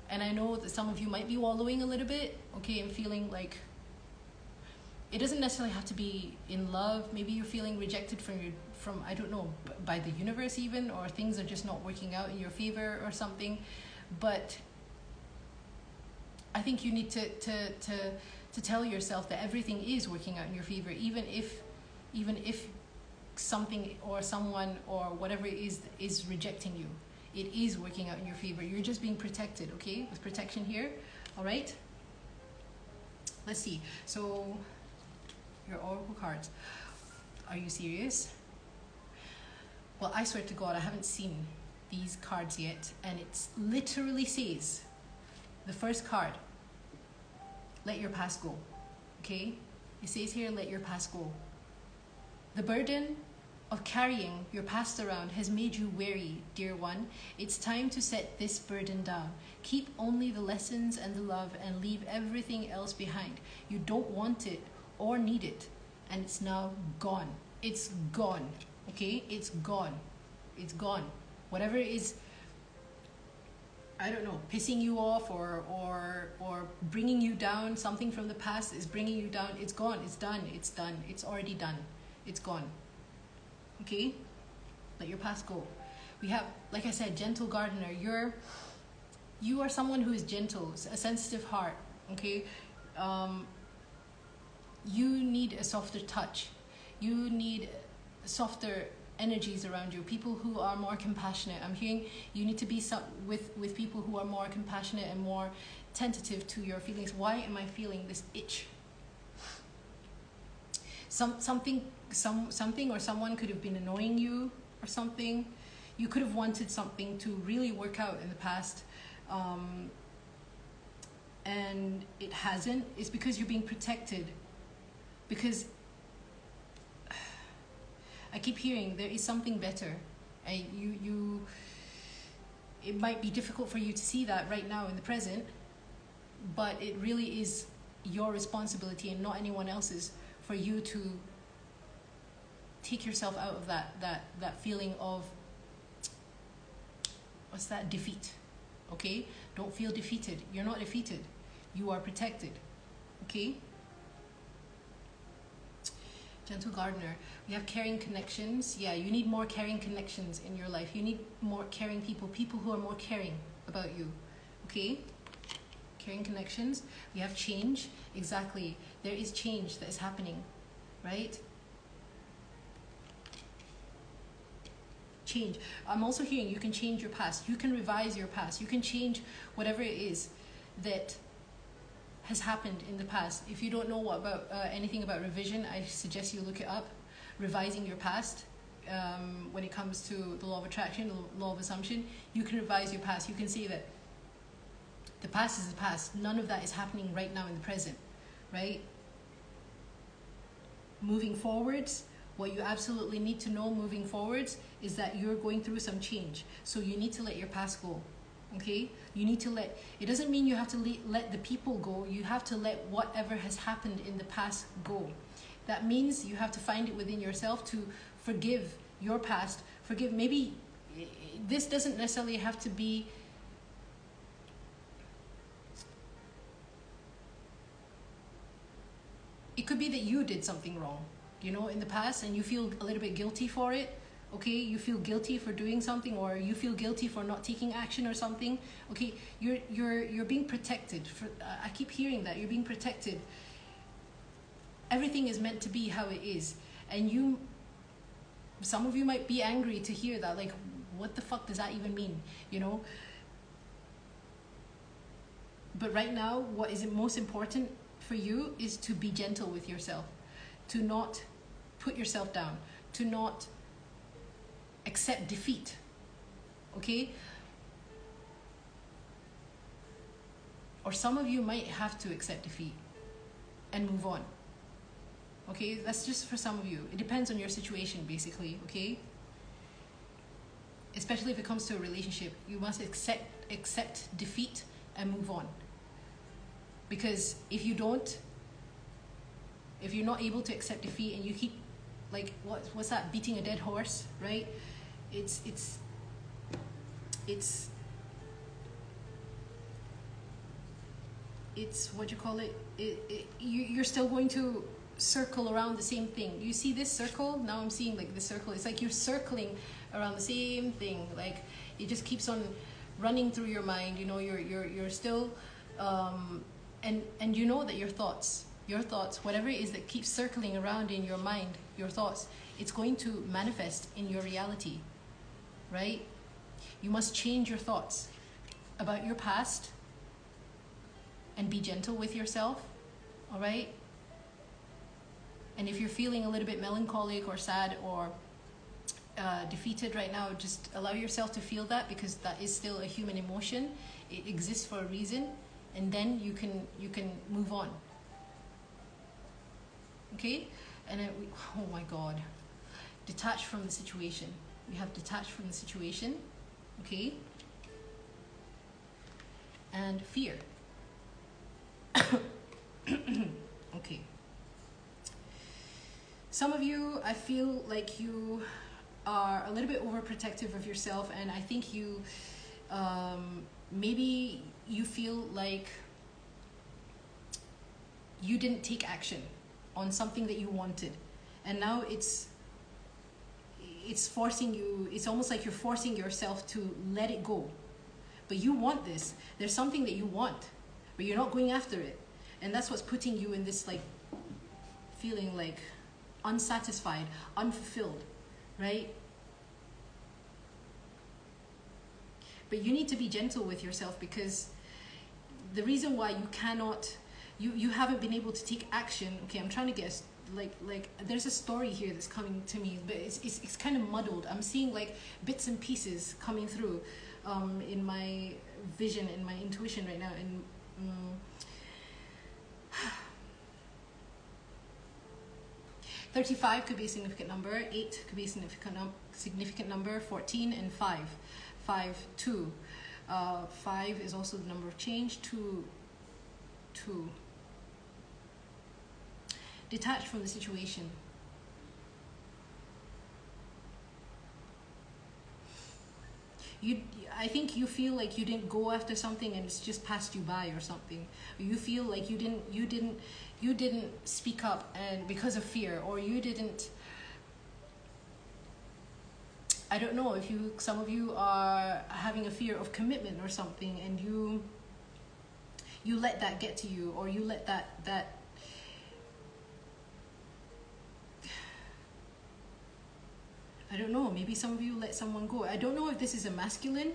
And I know that some of you might be wallowing a little bit, okay, and feeling like it doesn't necessarily have to be in love. Maybe you're feeling rejected from I don't know, by the universe even, or things are just not working out in your favor or something. But I think you need to tell yourself that everything is working out in your favor, even if something or someone or whatever it is rejecting you. It is working out in your favor. You're just being protected, okay? With protection here, all right? Let's see. So, your oracle cards. Are you serious? Well, I swear to God, I haven't seen these cards yet, and it literally says, the first card, let your past go, okay? It says here, let your past go. The burden of carrying your past around has made you weary, dear one. It's time to set this burden down. Keep only the lessons and the love, and leave everything else behind. You don't want it or need it, and it's now gone. It's gone, okay? It's gone. It's gone. Whatever is, I don't know, pissing you off or bringing you down, something from the past is bringing you down. It's gone. It's done. It's done. It's already done. It's gone. Okay? Let your past go. We have, like I said, gentle gardener. You are someone who is gentle, a sensitive heart. Okay? You need a softer touch. You need softer energies around you, people who are more compassionate. I'm hearing you need to be with people who are more compassionate and more tentative to your feelings. Why am I feeling this itch? Something or someone could have been annoying you or something. You could have wanted something to really work out in the past, and it hasn't. It's because you're being protected. Because I keep hearing there is something better. It might be difficult for you to see that right now in the present, but it really is your responsibility and not anyone else's for you to take yourself out of that feeling of, what's that, defeat. Okay? Don't feel defeated. You're not defeated. You are protected. Okay? Gentle gardener. We have caring connections. Yeah, you need more caring connections in your life. You need more caring people who are more caring about you. Okay? Caring connections. We have change. Exactly. There is change that is happening, right? Change. I'm also hearing you can change your past. You can revise your past. You can change whatever it is that has happened in the past. If you don't know what about anything about revision, I suggest you look it up. Revising your past. When it comes to the law of attraction, the law of assumption, you can revise your past. You can say that the past is the past. None of that is happening right now in the present, right? Moving forwards, what you absolutely need to know moving forwards is that you're going through some change. So you need to let your past go, okay? You need to let, it doesn't mean you have to let the people go. You have to let whatever has happened in the past go. That means you have to find it within yourself to forgive your past. Forgive, maybe this doesn't necessarily have to be it could be that you did something wrong, you know, in the past, and you feel a little bit guilty for it, okay? You feel guilty for doing something, or you feel guilty for not taking action or something, okay? You're being protected. I keep hearing that you're being protected. Everything is meant to be how it is, and some of you might be angry to hear that, like, what the fuck does that even mean, you know? But right now, what is most important for you is to be gentle with yourself, to not put yourself down, to not accept defeat, okay? Or some of you might have to accept defeat and move on, okay? That's just for some of you. It depends on your situation, basically, okay? Especially if it comes to a relationship, you must accept defeat and move on. Because if you don't, if you're not able to accept defeat and you keep, like, what's that, beating a dead horse, right? It's what you call it, you're still going to circle around the same thing. You see this circle? Now I'm seeing like this circle. It's like you're circling around the same thing. Like it just keeps on running through your mind. You know, you're still and you know that your thoughts, whatever it is that keeps circling around in your mind, your thoughts, it's going to manifest in your reality, right? You must change your thoughts about your past and be gentle with yourself, all right? And if you're feeling a little bit melancholic or sad or defeated right now, just allow yourself to feel that, because that is still a human emotion. It exists for a reason, and then you can move on. Okay? And oh my God, detach from the situation. We have detached from the situation, okay? And fear. Okay. Some of you, I feel like you are a little bit overprotective of yourself, and I think you maybe you feel like you didn't take action on something that you wanted, and now it's forcing you, it's almost like you're forcing yourself to let it go. But you want this. There's something that you want, but you're not going after it. And that's what's putting you in this like feeling like unsatisfied, unfulfilled, right? But you need to be gentle with yourself, because the reason why you cannot, you haven't been able to take action. Okay, I'm trying to guess. Like there's a story here that's coming to me, but it's kind of muddled. I'm seeing like bits and pieces coming through in my vision, in my intuition right now. And 35 could be a significant number. 8 could be a significant number. 14 and 5. 5, 2. 5 is also the number of change. 2. Detach from the situation. I think you feel like you didn't go after something and it's just passed you by or something. You feel like you didn't speak up, and because of fear, or you didn't. I don't know if some of you are having a fear of commitment or something, and you let that get to you, or you let that I don't know, maybe some of you let someone go. I don't know if this is a masculine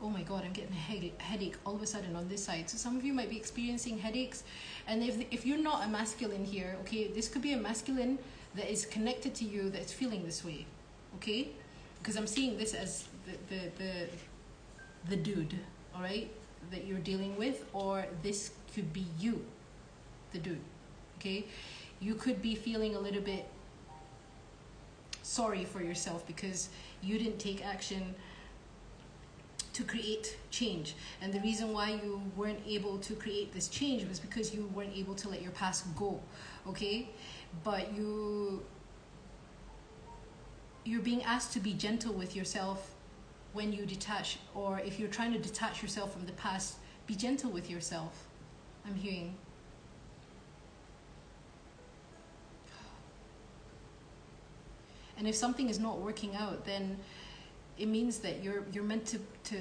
Oh my God, I'm getting a headache all of a sudden on this side. So some of you might be experiencing headaches. And if you're not a masculine here, okay, this could be a masculine that is connected to you that's feeling this way, okay? Because I'm seeing this as the dude, all right, that you're dealing with, or this could be you, the dude, okay? You could be feeling a little bit sorry for yourself because you didn't take action to create change. And the reason why you weren't able to create this change was because you weren't able to let your past go, okay? But you're being asked to be gentle with yourself when you detach, or if you're trying to detach yourself from the past, be gentle with yourself, I'm hearing. And if something is not working out, then it means that you're meant to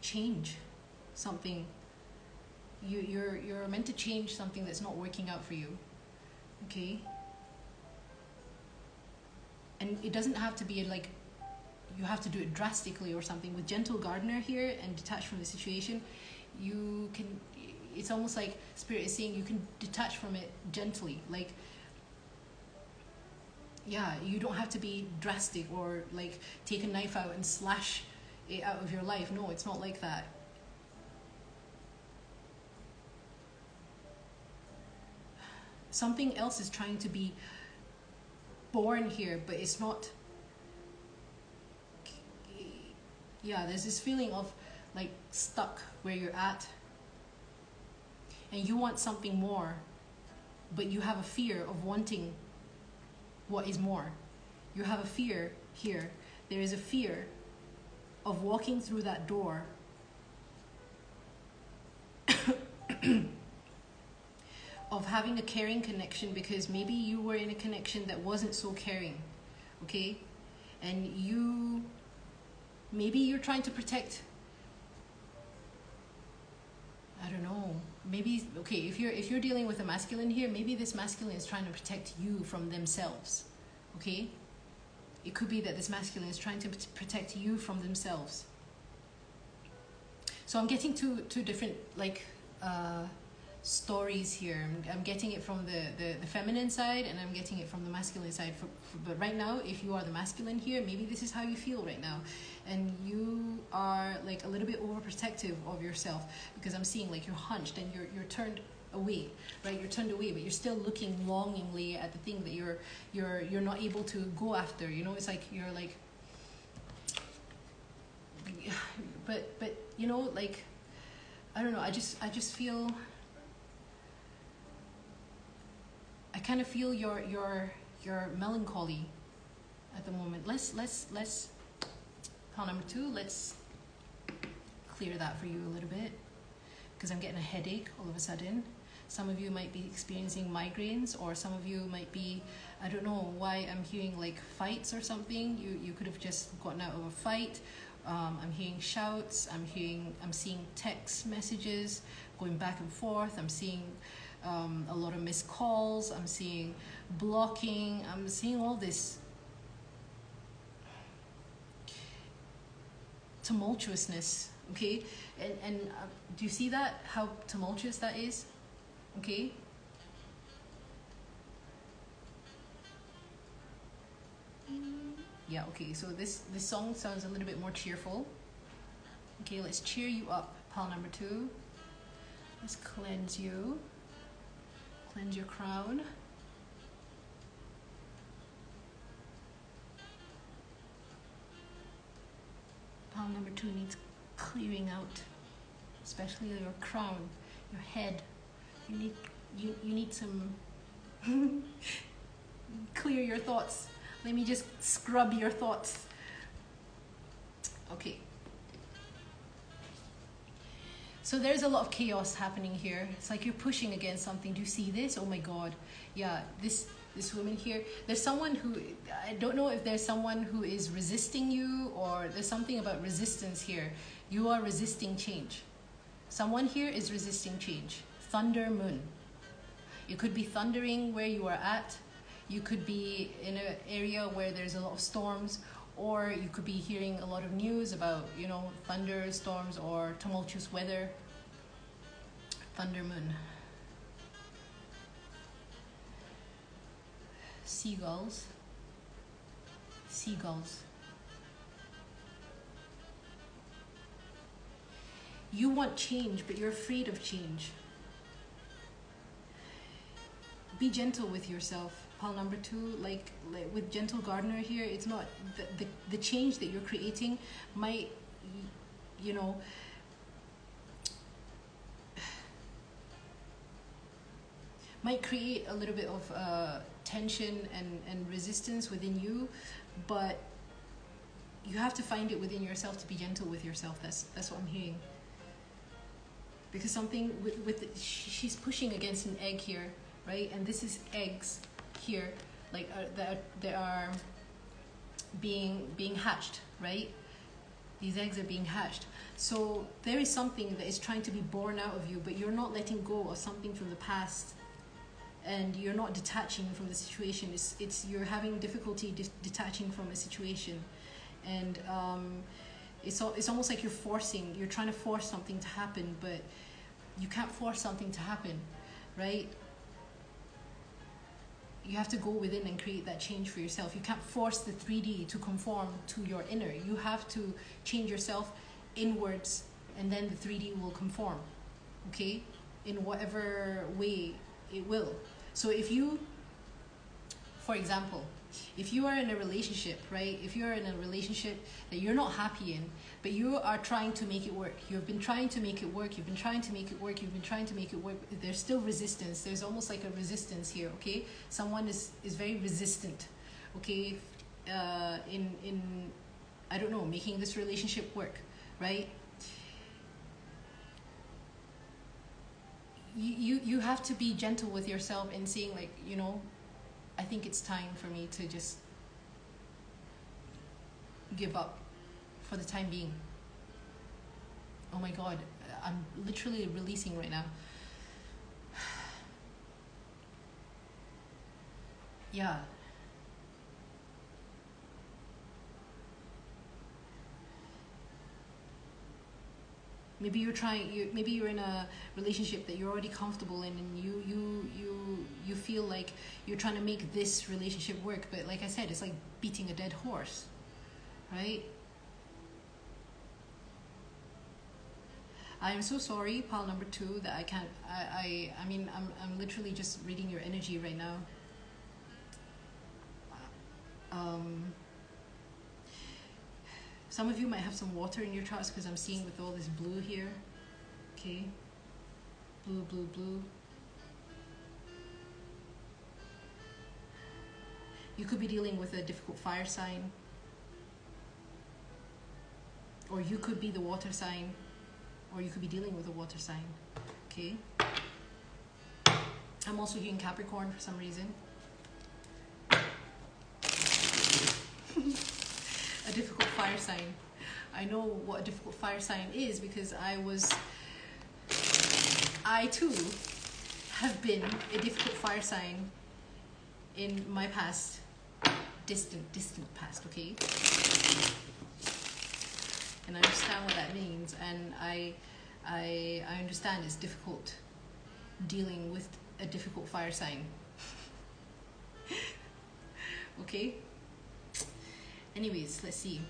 change something. You're meant to change something that's not working out for you, okay? And it doesn't have to be like you have to do it drastically or something. With gentle gardener here and detach from the situation, you can, it's almost like Spirit is saying you can detach from it gently. Like, yeah, you don't have to be drastic or like take a knife out and slash it out of your life. No, it's not like that. Something else is trying to be born here, but it's not. Yeah, there's this feeling of like stuck where you're at, and you want something more, but you have a fear of wanting what is more. You have a fear here. There is a fear of walking through that door of having a caring connection, because maybe you were in a connection that wasn't so caring, okay? And maybe you're trying to protect, I don't know, maybe, okay, if you're dealing with a masculine here, maybe this masculine is trying to protect you from themselves, okay? It could be that this masculine is trying to protect you from themselves. So I'm getting two different like stories here. I'm getting it from the feminine side, and I'm getting it from the masculine side. But right now, if you are the masculine here, maybe this is how you feel right now, and you are like a little bit overprotective of yourself, because I'm seeing like you're hunched and you're turned away, right? You're turned away, but you're still looking longingly at the thing that you're not able to go after. You know, it's like you're like, but you know, like, I don't know. I just feel. I kind of feel your melancholy at the moment. Let's pile number 2. Let's clear that for you a little bit, because I'm getting a headache all of a sudden. Some of you might be experiencing migraines, or some of you might be, I don't know why I'm hearing like fights or something. You could have just gotten out of a fight. I'm hearing shouts. I'm seeing text messages going back and forth. I'm seeing a lot of missed calls. I'm seeing blocking. I'm seeing all this tumultuousness, okay? And do you see that, how tumultuous that is? Okay? Yeah, okay, so this song sounds a little bit more cheerful. Okay, let's cheer you up, pile number 2. Let's cleanse you. Cleanse your crown. Pile number 2 needs clearing out, especially your crown, your head. You need some clear your thoughts. Let me just scrub your thoughts. Okay. So there's a lot of chaos happening here. It's like you're pushing against something. Do you see this? Oh my God. Yeah, this woman here. There's someone who, I don't know if there's someone who is resisting you, or there's something about resistance here. You are resisting change. Someone here is resisting change. Thunder moon. It could be thundering where you are at. You could be in an area where there's a lot of storms, or you could be hearing a lot of news about, you know, thunderstorms or tumultuous weather. Thunder moon. Seagulls. Seagulls. You want change, but you're afraid of change. Be gentle with yourself. Pile number 2, like with gentle gardener here, it's not the change that you're creating might, you know, might create a little bit of tension and resistance within you, but you have to find it within yourself to be gentle with yourself. That's what I'm hearing. Because something she's pushing against an egg here, right? And this is eggs here, like that are being hatched, right? These eggs are being hatched. So there is something that is trying to be born out of you, but you're not letting go of something from the past, and you're not detaching from the situation. It's you're having difficulty detaching from a situation, and it's almost like you're trying to force something to happen, but you can't force something to happen, right? You have to go within and create that change for yourself. You can't force the 3D to conform to your inner. You have to change yourself inwards, and then the 3D will conform, okay? In whatever way it will. So if you, for example, if you are in a relationship, right? If you're in a relationship that you're not happy in, but you are trying to make it work. You've been trying to make it work. You've been trying to make it work. You've been trying to make it work. There's still resistance. There's almost like a resistance here, okay? Someone is very resistant, okay? In I don't know, making this relationship work, right? You have to be gentle with yourself and saying, like, you know, I think it's time for me to just give up for the time being. Oh my God, I'm literally releasing right now. Yeah. Maybe maybe you're in a relationship that you're already comfortable in, and you feel like you're trying to make this relationship work, but like I said, it's like beating a dead horse, right? I am so sorry, pile number 2, that I can't. I mean, I'm literally just reading your energy right now. Some of you might have some water in your charts, because I'm seeing with all this blue here. Okay. Blue, blue, blue. You could be dealing with a difficult fire sign. Or you could be the water sign. Or you could be dealing with a water sign. Okay. I'm also hearing Capricorn for some reason. A difficult fire sign. I know what a difficult fire sign is, because I too have been a difficult fire sign in my past, distant past, okay? And I understand what that means, and I understand it's difficult dealing with a difficult fire sign. Okay? Anyways, let's see.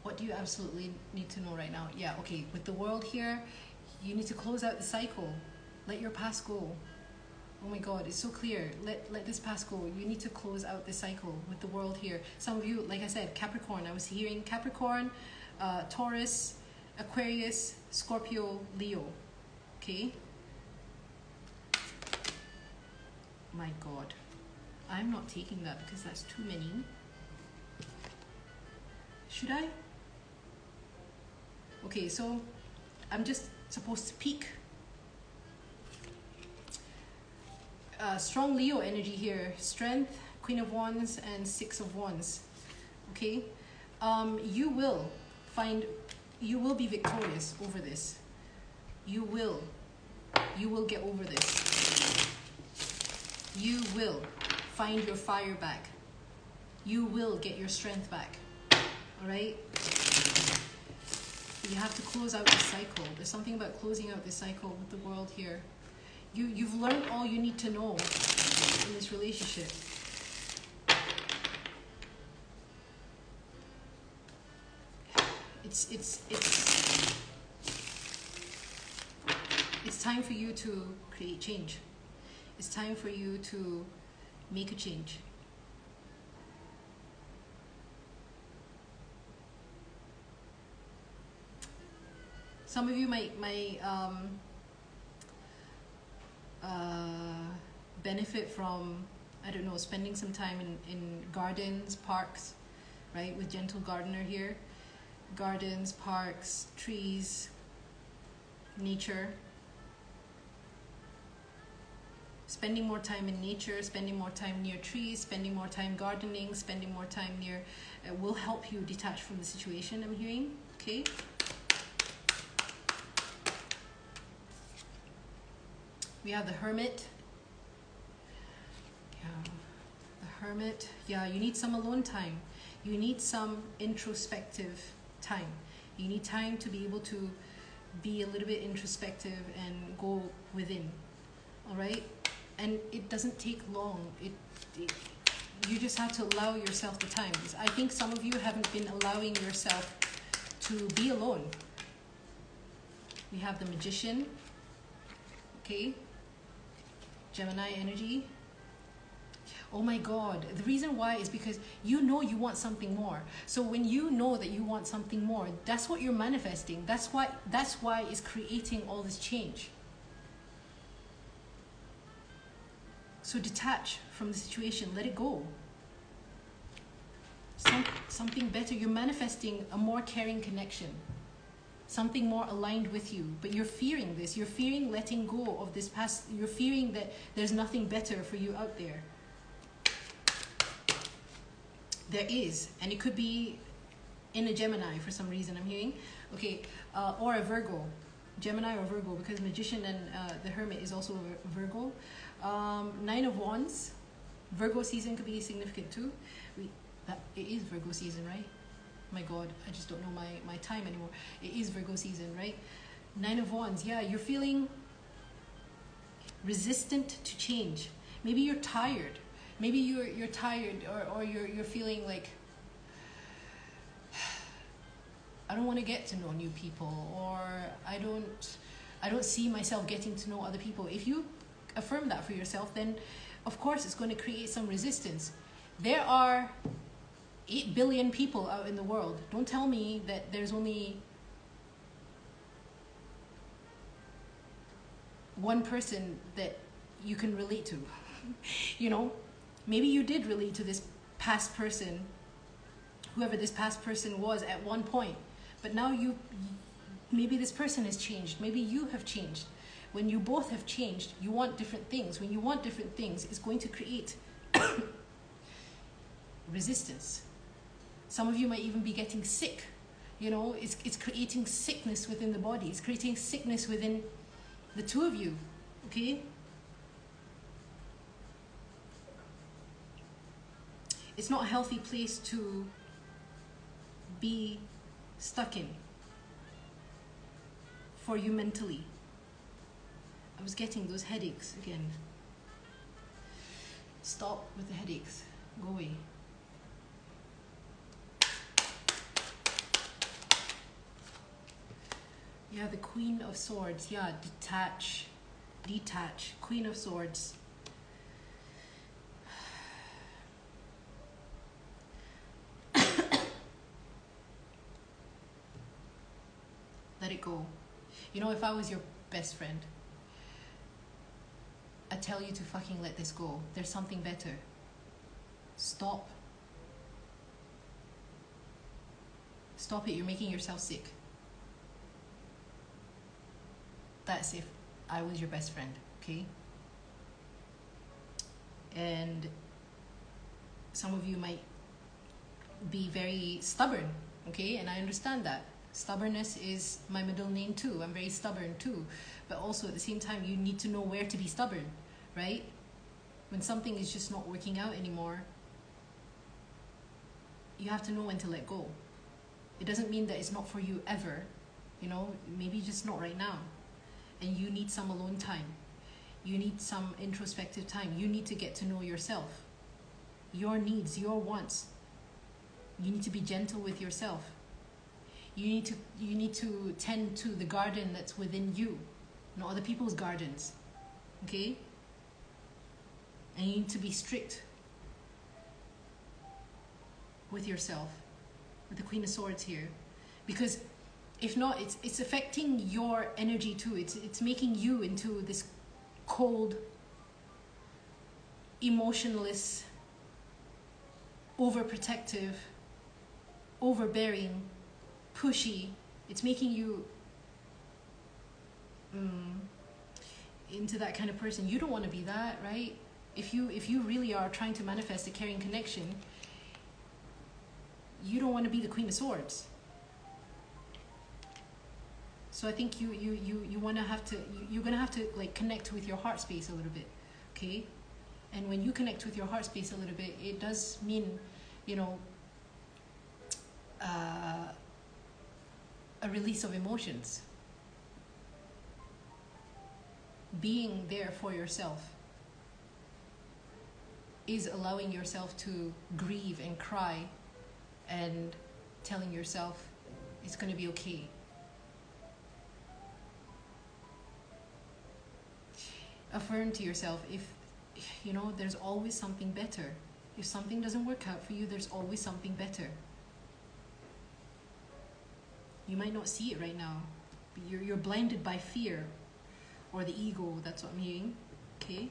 What do you absolutely need to know right now? Yeah, okay, with the world here, you need to close out the cycle. Let your past go. Oh my God, it's so clear. Let this past go. You need to close out the cycle with the world here. Some of you, like I said, Capricorn. I was hearing Capricorn, Taurus, Aquarius, Scorpio, Leo. Okay? My God. I'm not taking that because that's too many. Should I? Okay, so I'm just supposed to peek. Strong Leo energy here. Strength, Queen of Wands, and Six of Wands. Okay? You will be victorious over this. You will get over this. You will find your fire back. you will get your strength back. All right? You have to close out this cycle. There's something about closing out this cycle with the world here. You've learned all you need to know in this relationship. It's time for you to create change. It's time for you to make a change. Some of you might benefit from, I don't know, spending some time in gardens, parks, right? With gentle gardener here. Gardens, parks, trees, nature. Spending more time in nature, spending more time near trees, spending more time gardening, spending more time near will help you detach from the situation, I'm hearing. Okay. We have the Hermit. Yeah, the Hermit. Yeah, you need some alone time. You need some introspective time. You need time to be able to be a little bit introspective and go within. All right? And it doesn't take long. You just have to allow yourself the time. I think some of you haven't been allowing yourself to be alone. We have the Magician. Okay? Gemini energy. Oh my God. The reason why is because you know you want something more. So when you know that you want something more, that's what you're manifesting. That's why it's creating all this change. So detach from the situation. Let it go. Something better. You're manifesting a more caring connection. Something more aligned with you. But you're fearing this. You're fearing letting go of this past. You're fearing that there's nothing better for you out there. There is. And it could be in a Gemini for some reason, I'm hearing. Okay. Or a Virgo. Gemini or Virgo, because Magician and the Hermit is also a Virgo. Nine of Wands. Virgo season could be significant too. It is Virgo season, right? My God, I just don't know my time anymore. It is Virgo season, right? Nine of Wands. Yeah, you're feeling resistant to change. Maybe you're tired. Maybe you're tired, or you're feeling like, I don't want to get to know new people, or I don't see myself getting to know other people. If you affirm that for yourself, then of course it's going to create some resistance. There are 8 billion people out in the world. Don't tell me that there's only one person that you can relate to. You know, maybe you did relate to this past person, whoever this past person was at one point, but now maybe this person has changed. Maybe you have changed. When you both have changed, you want different things. When you want different things, it's going to create resistance. Some of you might even be getting sick. You know, it's creating sickness within the body. It's creating sickness within the two of you. Okay? It's not a healthy place to be stuck in for you mentally. I was getting those headaches again. Stop with the headaches. Go away. Yeah, the Queen of Swords. Yeah, detach. Detach. Queen of Swords. Let it go. You know, if I was your best friend, I'd tell you to fucking let this go. There's something better. Stop. Stop it. You're making yourself sick. That's if I was your best friend, okay? And some of you might be very stubborn, okay? And I understand that. Stubbornness is my middle name too. I'm very stubborn too. But also at the same time, you need to know where to be stubborn, right? When something is just not working out anymore, you have to know when to let go. It doesn't mean that it's not for you ever, you know, maybe just not right now. And you need some alone time. You need some introspective time. You need to get to know yourself, your needs, your wants. You need to be gentle with yourself. You need to tend to the garden that's within you, not other people's gardens. Okay? And you need to be strict with yourself, with the Queen of Swords here, because if not, it's affecting your energy too. It's making you into this cold, emotionless, overprotective, overbearing, pushy. It's making you into that kind of person. You don't want to be that, right? If you really are trying to manifest a caring connection, you don't want to be the Queen of Swords. So I think you're gonna have to like connect with your heart space a little bit, okay? And when you connect with your heart space a little bit, it does mean, you know, a release of emotions. Being there for yourself is allowing yourself to grieve and cry and telling yourself it's going to be okay. Affirm to yourself, if you know, there's always something better. If something doesn't work out for you, there's always something better. You might not see it right now, but you're blinded by fear or the ego. That's what I'm hearing. Okay.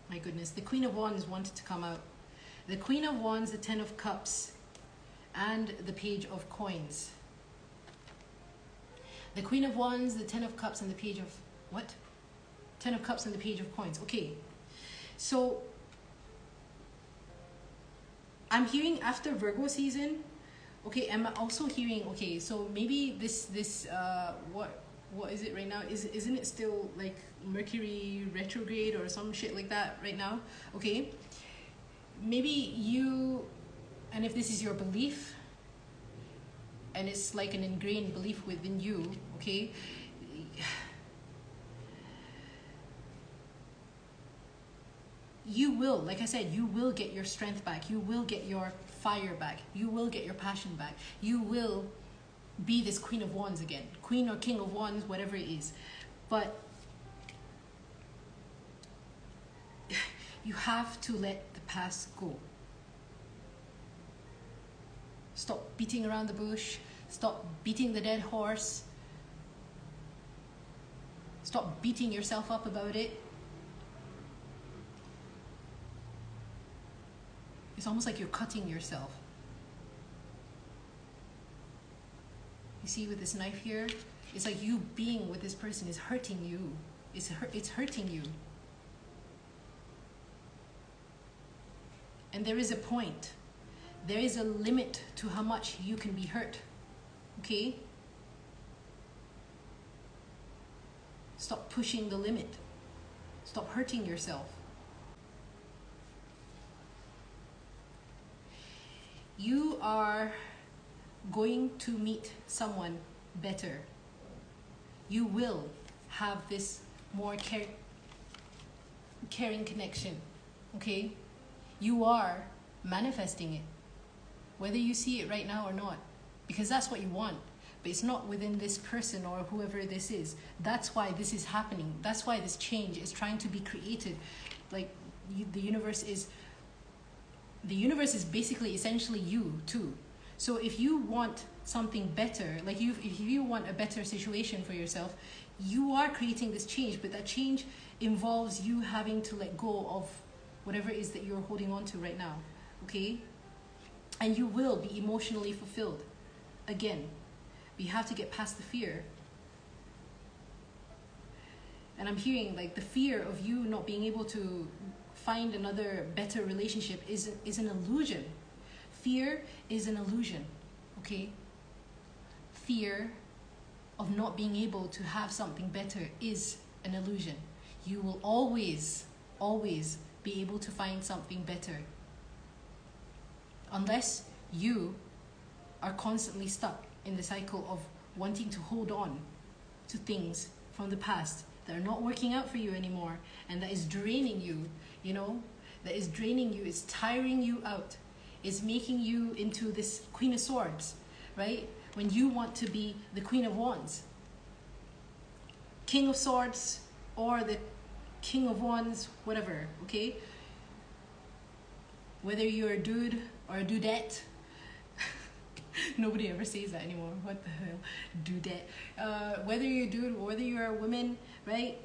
My goodness, the Queen of Wands wanted to come out. The Queen of Wands, the Ten of Cups, and the Page of Coins. The Queen of Wands, the Ten of Cups, and the Page of... What? Ten of Cups and the Page of Coins. Okay. So, I'm hearing after Virgo season. Okay, I'm also hearing... Okay, so maybe this what is it right now? Isn't it still like Mercury retrograde or some shit like that right now? Okay. Maybe you, and if this is your belief, and it's like an ingrained belief within you, okay, you will, like I said, you will get your strength back. You will get your fire back. You will get your passion back. You will be this Queen of Wands again. Queen or King of Wands, whatever it is. But you have to let the past go. Stop beating around the bush. Stop beating the dead horse. Stop beating yourself up about it. It's almost like you're cutting yourself. You see with this knife here, it's like you being with this person is hurting you. It's hurting you. And there is a point. There is a limit to how much you can be hurt. Okay? Stop pushing the limit. Stop hurting yourself. You are going to meet someone better. You will have this more caring connection. Okay? You are manifesting it, whether you see it right now or not, because that's what you want. But it's not within this person or whoever this is. That's why this is happening. That's why this change is trying to be created. Like the universe is basically essentially you too. So if you want something better, like if you want a better situation for yourself, you are creating this change, but that change involves you having to let go of whatever it is that you're holding on to right now, okay? And you will be emotionally fulfilled. Again, but you have to get past the fear. And I'm hearing like the fear of you not being able to find another better relationship is an illusion. Fear is an illusion, okay? Fear of not being able to have something better is an illusion. You will always, always be able to find something better. Unless you are constantly stuck in the cycle of wanting to hold on to things from the past that are not working out for you anymore, and that is draining you, you know, that is draining you, it's tiring you out, it's making you into this Queen of Swords, right? When you want to be the Queen of Wands, King of Swords, or the King of Wands, whatever, okay? Whether you're a dude or a dudette, nobody ever says that anymore. What the hell? Dudette. Whether you're a dude or whether you're a woman, right?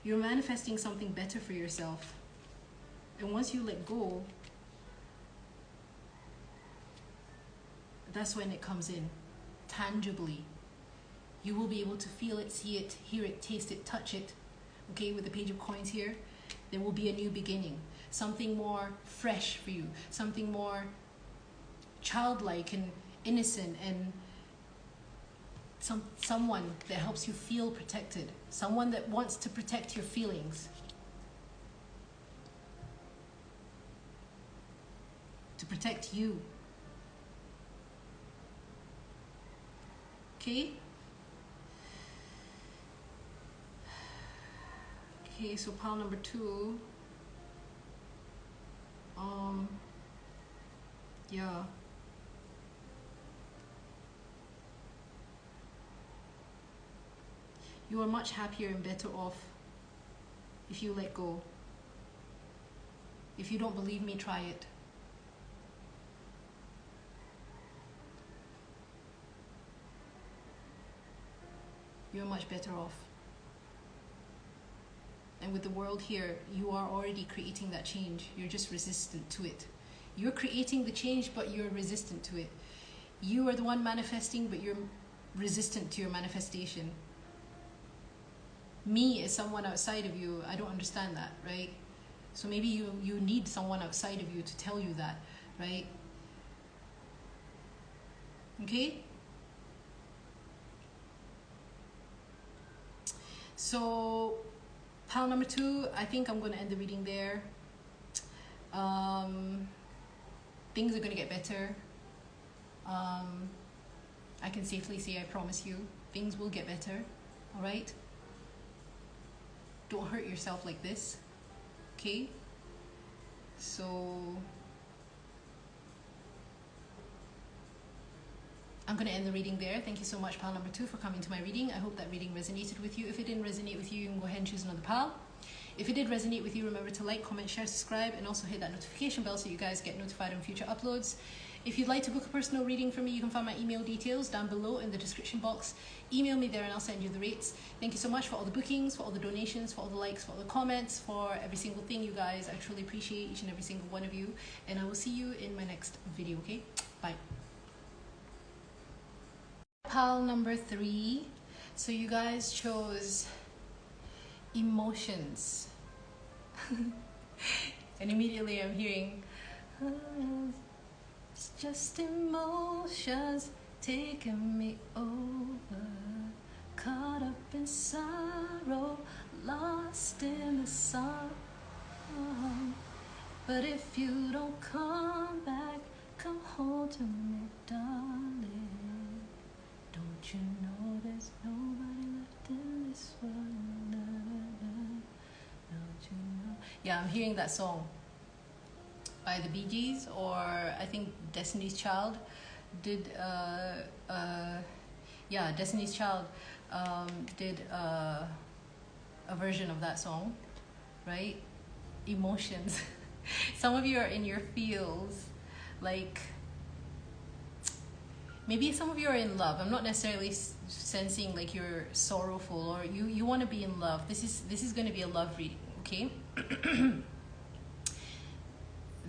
You're manifesting something better for yourself. And once you let go, that's when it comes in, tangibly. You will be able to feel it, see it, hear it, taste it, touch it. Okay, with the Page of Coins here, there will be a new beginning. Something more fresh for you. Something more childlike and innocent, and someone that helps you feel protected. Someone that wants to protect your feelings. To protect you. Okay? Okay, so pile number 2. Yeah. You are much happier and better off if you let go. If you don't believe me, try it. You're much better off. And with the world here, you are already creating that change. You're just resistant to it. You're creating the change, but you're resistant to it. You are the one manifesting, but you're resistant to your manifestation. Me as someone outside of you, I don't understand that, right? So maybe you need someone outside of you to tell you that, right? Okay? So pile number 2, I think I'm going to end the reading there. Things are going to get better. I can safely say, I promise you, things will get better. All right? Don't hurt yourself like this. Okay? So I'm going to end the reading there. Thank you so much, pile number 2, for coming to my reading. I hope that reading resonated with you. If it didn't resonate with you, you can go ahead and choose another pile. If it did resonate with you, remember to like, comment, share, subscribe, and also hit that notification bell so you guys get notified on future uploads. If you'd like to book a personal reading from me, you can find my email details down below in the description box. Email me there and I'll send you the rates. Thank you so much for all the bookings, for all the donations, for all the likes, for all the comments, for every single thing, you guys. I truly appreciate each and every single one of you. And I will see you in my next video, okay? Bye. Pile number 3. So you guys chose emotions. And immediately I'm hearing, it's just emotions taking me over, caught up in sorrow, lost in the song. But if you don't come back, come home to me, darling. Don't you know there's nobody left in this world? Don't you know? Yeah, I'm hearing that song by the Bee Gees, or I think Destiny's Child did. Yeah, Destiny's Child did a version of that song, right? Emotions. Some of you are in your feels, like maybe some of you are in love. I'm not necessarily sensing like you're sorrowful or you want to be in love. This is going to be a love reading, okay?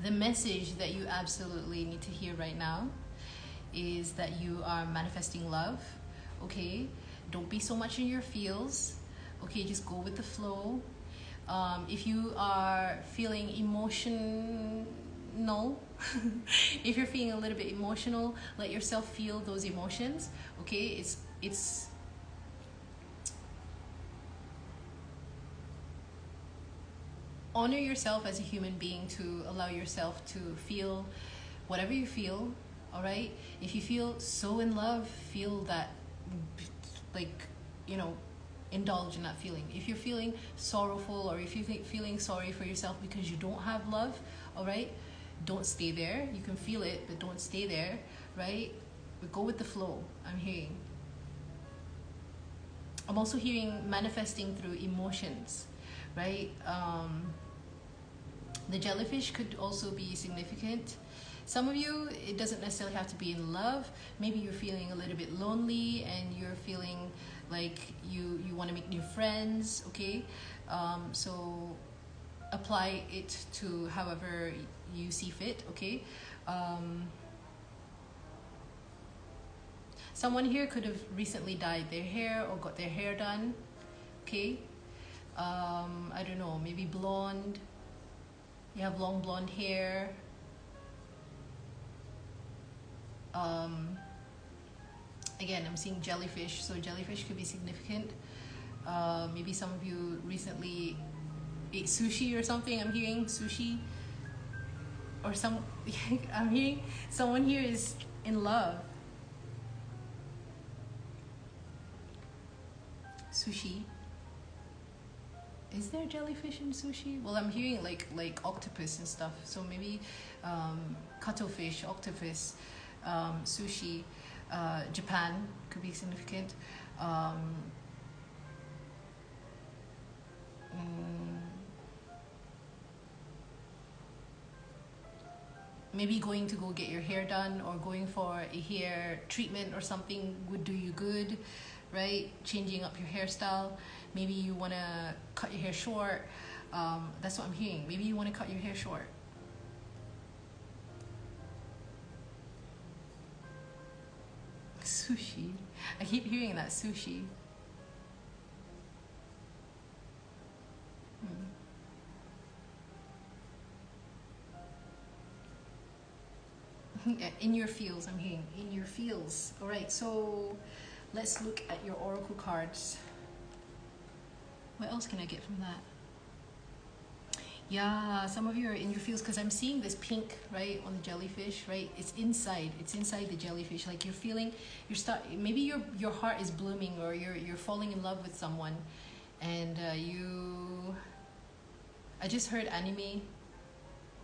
The message that you absolutely need to hear right now is that you are manifesting love, okay? Don't be so much in your feels, okay? Just go with the flow. If you are feeling emotional, if you're feeling a little bit emotional, let yourself feel those emotions, okay? It's honor yourself as a human being to allow yourself to feel whatever you feel, all right? If you feel so in love, feel that, like, you know, indulge in that feeling. If you're feeling sorrowful, or if you're feeling sorry for yourself because you don't have love, all right, don't stay there. You can feel it, but don't stay there, right? But go with the flow. I'm also hearing manifesting through emotions, right? The jellyfish could also be significant. Some of you, it doesn't necessarily have to be in love. Maybe you're feeling a little bit lonely and you're feeling like you want to make new friends, okay? So apply it to however you see fit, okay? Someone here could have recently dyed their hair or got their hair done, okay? I don't know, maybe blonde. You have long blonde hair. Again, I'm seeing jellyfish, so jellyfish could be significant. Maybe some of you recently ate sushi or something. I'm hearing sushi. Or I'm hearing someone here is in love. Sushi. Is there jellyfish in sushi? Well, I'm hearing like octopus and stuff. So maybe cuttlefish, octopus, sushi. Japan could be significant. Maybe going to go get your hair done or going for a hair treatment or something would do you good, right? Changing up your hairstyle. Maybe you want to cut your hair short. That's what I'm hearing. Maybe you want to cut your hair short. Sushi. I keep hearing that, sushi. In your fields, I'm hearing. In your fields. All right, so let's look at your oracle cards. What else can I get from that? Yeah, some of you are in your fields because I'm seeing this pink, right, on the jellyfish, right? It's inside the jellyfish. Like you're feeling, maybe your heart is blooming, or you're falling in love with someone, and I just heard anime.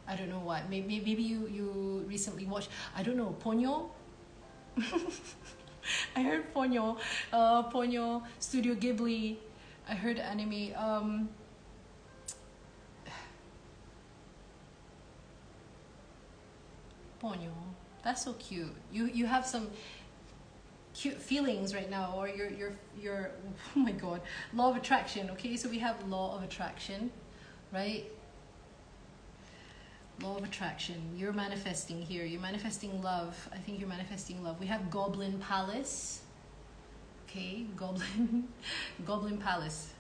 I don't know what. Maybe you recently watched, I don't know, Ponyo. I heard Ponyo, Ponyo, Studio Ghibli. I heard anime. Ponyo, that's so cute. You have some cute feelings right now, or you're oh my god, law of attraction. Okay, so we have law of attraction, right? Law of attraction. You're manifesting here. You're manifesting love. I think you're manifesting love. We have Goblin Palace. Okay, Goblin Palace.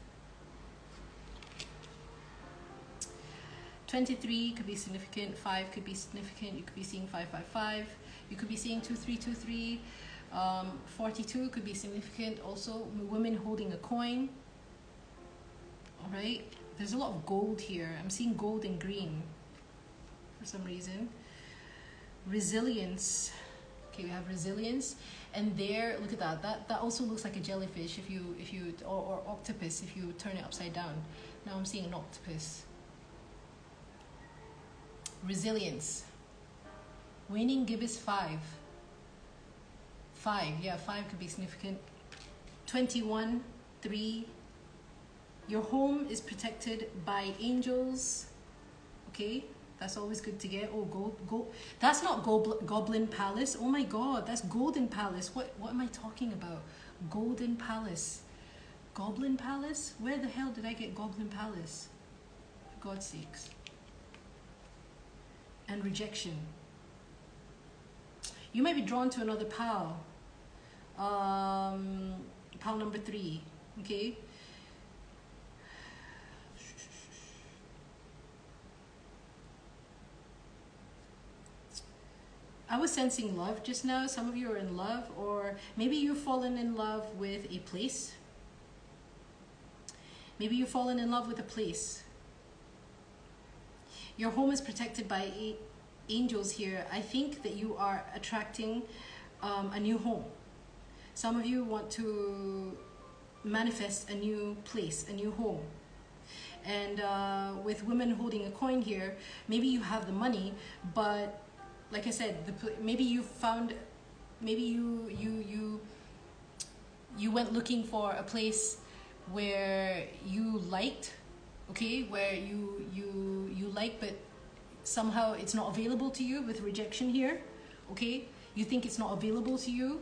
23 could be significant. 5 could be significant. You could be seeing 555. You could be seeing 2323. 42 could be significant. Also, women holding a coin. All right. There's a lot of gold here. I'm seeing gold and green for some reason. Resilience. Okay, we have resilience, and there, look at that. That also looks like a jellyfish or octopus if you turn it upside down. Now I'm seeing an octopus. Resilience. Waning gibbous 5. 5, yeah, 5 could be significant. 21, 3. Your home is protected by angels. Okay, that's always good to get. Oh, gold. That's not Goblin Palace. Oh my god, that's Golden Palace. What am I talking about? Golden Palace. Goblin Palace? Where the hell did I get Goblin Palace? For God's sakes. And rejection. You might be drawn to another pal. Pile number 3, okay? I was sensing love just now. Some of you are in love, or maybe you've fallen in love with a place. Maybe you've fallen in love with a place. Your home is protected by angels here. I think that you are attracting a new home. Some of you want to manifest a new place, a new home. And with women holding a coin here, maybe you have the money, but like I said, maybe you found, maybe you went looking for a place where you liked, okay, where you like, but somehow it's not available to you with rejection here, okay? You think it's not available to you,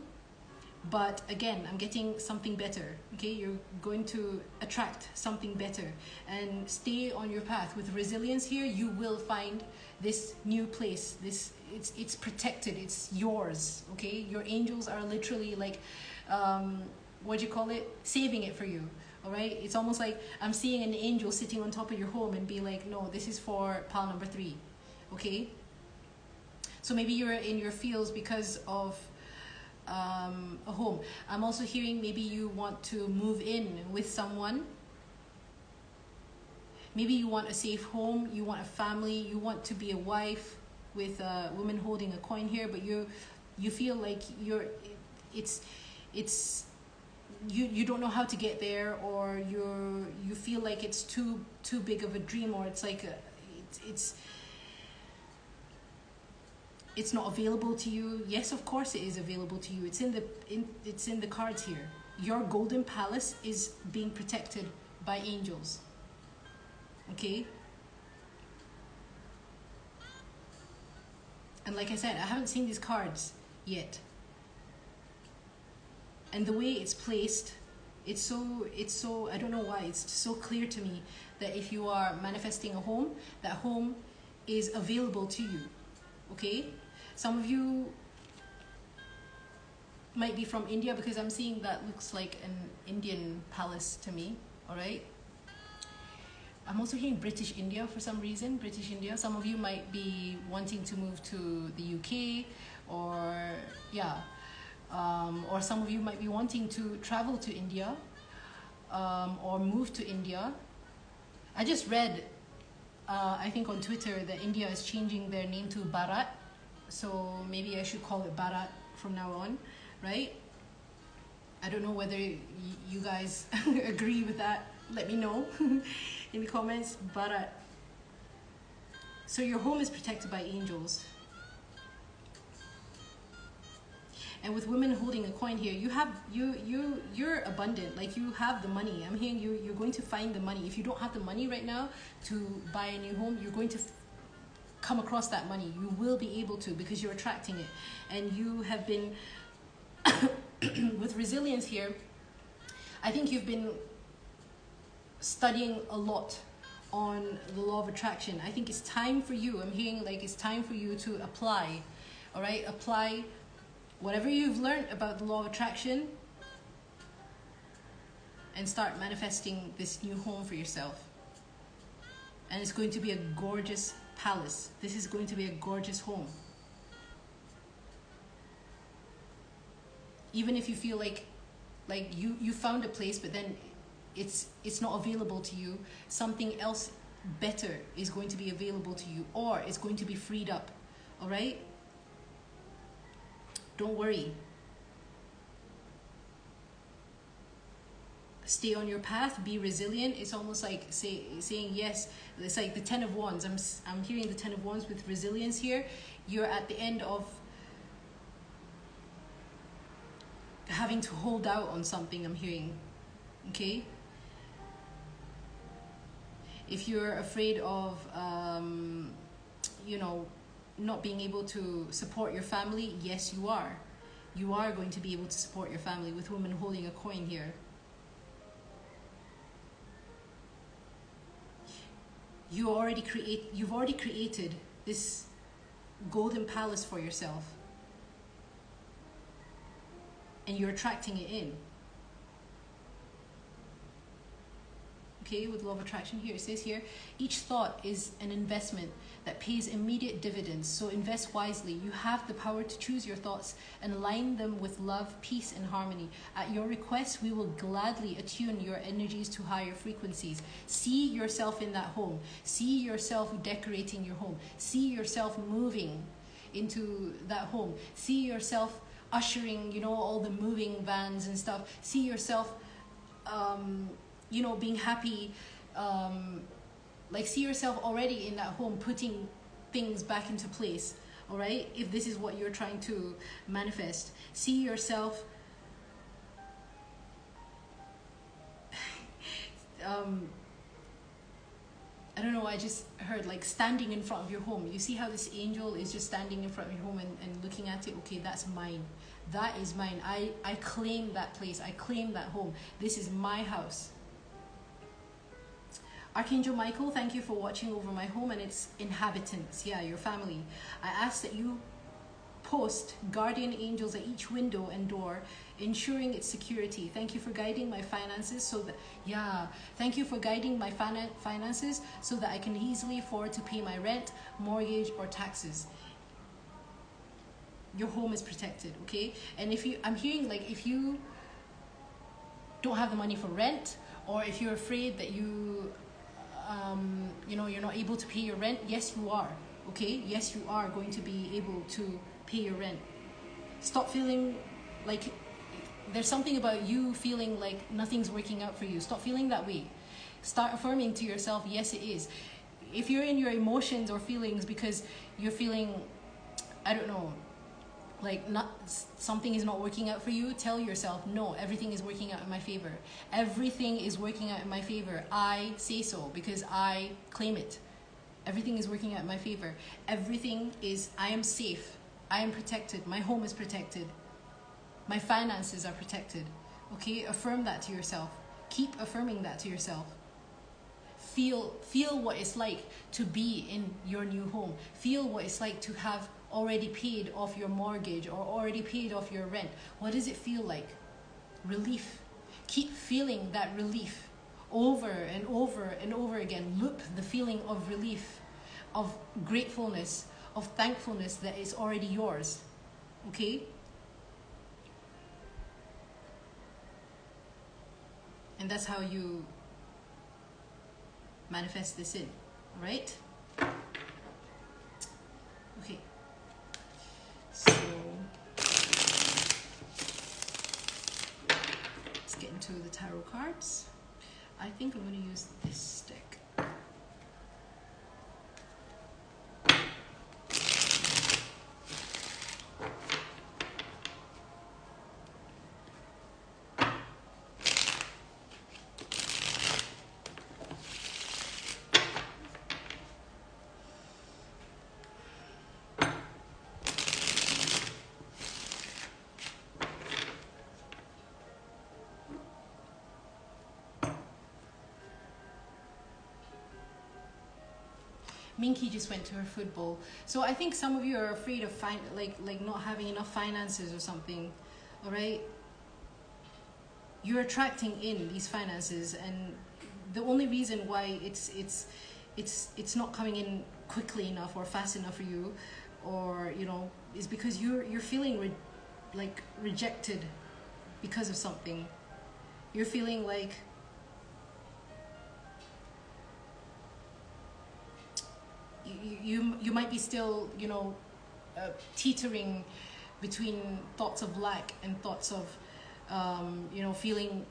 but again, I'm getting something better, okay? You're going to attract something better and stay on your path. With resilience here, you will find this new place. It's protected, it's yours, okay? Your angels are literally like, what do you call it? Saving it for you, all right? It's almost like I'm seeing an angel sitting on top of your home and be like, no, this is for pile number 3, okay? So maybe you're in your fields because of a home. I'm also hearing maybe you want to move in with someone. Maybe you want a safe home, you want a family, you want to be a wife, with a woman holding a coin here, but you feel like you don't know how to get there, or you feel like it's too big of a dream, or it's like it's not available to you. Yes, of course it is available to you. It's in the cards here. Your golden palace is being protected by angels, okay? And like I said, I haven't seen these cards yet. And the way it's placed, it's so, I don't know why, it's so clear to me that if you are manifesting a home, that home is available to you, okay? Some of you might be from India, because I'm seeing that looks like an Indian palace to me, all right? I'm also hearing British India for some reason, British India. Some of you might be wanting to move to the UK, or yeah, or some of you might be wanting to travel to India, or move to India. I just read, I think on Twitter, that India is changing their name to Bharat, so maybe I should call it Bharat from now on, right? I don't know whether you guys agree with that. Let me know in the comments. Bharat. So your home is protected by angels. And with women holding a coin here, you're abundant. Like, you have the money. I'm hearing you're going to find the money. If you don't have the money right now to buy a new home, you're going to come across that money. You will be able to, because you're attracting it. And you have been with resilience here, I think you've been studying a lot on the law of attraction. I think it's time for you, I'm hearing like it's time for you to apply, all right? Apply whatever you've learned about the law of attraction and start manifesting this new home for yourself. And it's going to be a gorgeous palace. This is going to be a gorgeous home. Even if you feel like you found a place, but then it's not available to you, something else better is going to be available to you, or it's going to be freed up, all right? Don't worry. Stay on your path, be resilient. It's almost like saying yes. It's like the 10 of Wands. I'm hearing the 10 of Wands with resilience here. You're at the end of having to hold out on something, I'm hearing, okay? If you're afraid of, you know, not being able to support your family, yes, you are. You are going to be able to support your family with women holding a coin here. You've already created this golden palace for yourself. and you're attracting it in. Okay, with law of attraction here, it says here, each thought is an investment that pays immediate dividends, so invest wisely. You have the power to choose your thoughts and align them with love, peace, and harmony. At your request, we will gladly attune your energies to higher frequencies. See yourself in that home. See yourself decorating your home. See yourself moving into that home. See yourself ushering, you know, all the moving vans and stuff. See yourself you know, being happy, like see yourself already in that home, putting things back into place. All right, if this is what you're trying to manifest, see yourself I don't know, I just heard like standing in front of your home. You see how this angel is just standing in front of your home and looking at it. Okay, that's mine. That is mine. I claim that place. I claim that home. This is my house. Archangel Michael, thank you for watching over my home and its inhabitants. Yeah, your family. I ask that you post guardian angels at each window and door, ensuring its security. Thank you for guiding my finances so that, yeah, thank you for guiding my finances so that I can easily afford to pay my rent, mortgage, or taxes. Your home is protected, okay? And if you, I'm hearing like if you don't have the money for rent, or if you're afraid that you know, you're not able to pay your rent, yes, you are, okay? Yes, you are going to be able to pay your rent. Stop feeling like there's something about you feeling like nothing's working out for you. Stop feeling that way. Start affirming to yourself, yes, it is. If you're in your emotions or feelings because you're feeling, I don't know, like not something is not working out for you, tell yourself, no, everything is working out in my favor. Everything is working out in my favor. I say so because I claim it. Everything is working out in my favor. Everything is, I am safe. I am protected. My home is protected. My finances are protected. Okay, affirm that to yourself. Keep affirming that to yourself. Feel what it's like to be in your new home. Feel what it's like to have already paid off your mortgage or already paid off your rent. What does it feel like? Relief. Keep feeling that relief over and over and over again. Loop the feeling of relief, of gratefulness, of thankfulness that is already yours. Okay? And that's how you manifest this in, right? Okay. So let's get into the tarot cards. I think I'm going to use this deck. Minky just went to her food bowl. So I think some of you are afraid of like not having enough finances or something. All right? You're attracting in these finances, and the only reason why it's not coming in quickly enough or fast enough for you, or you know, is because you're feeling rejected because of something. You're feeling like you might be still, you know, teetering between thoughts of lack and thoughts of, you know, feeling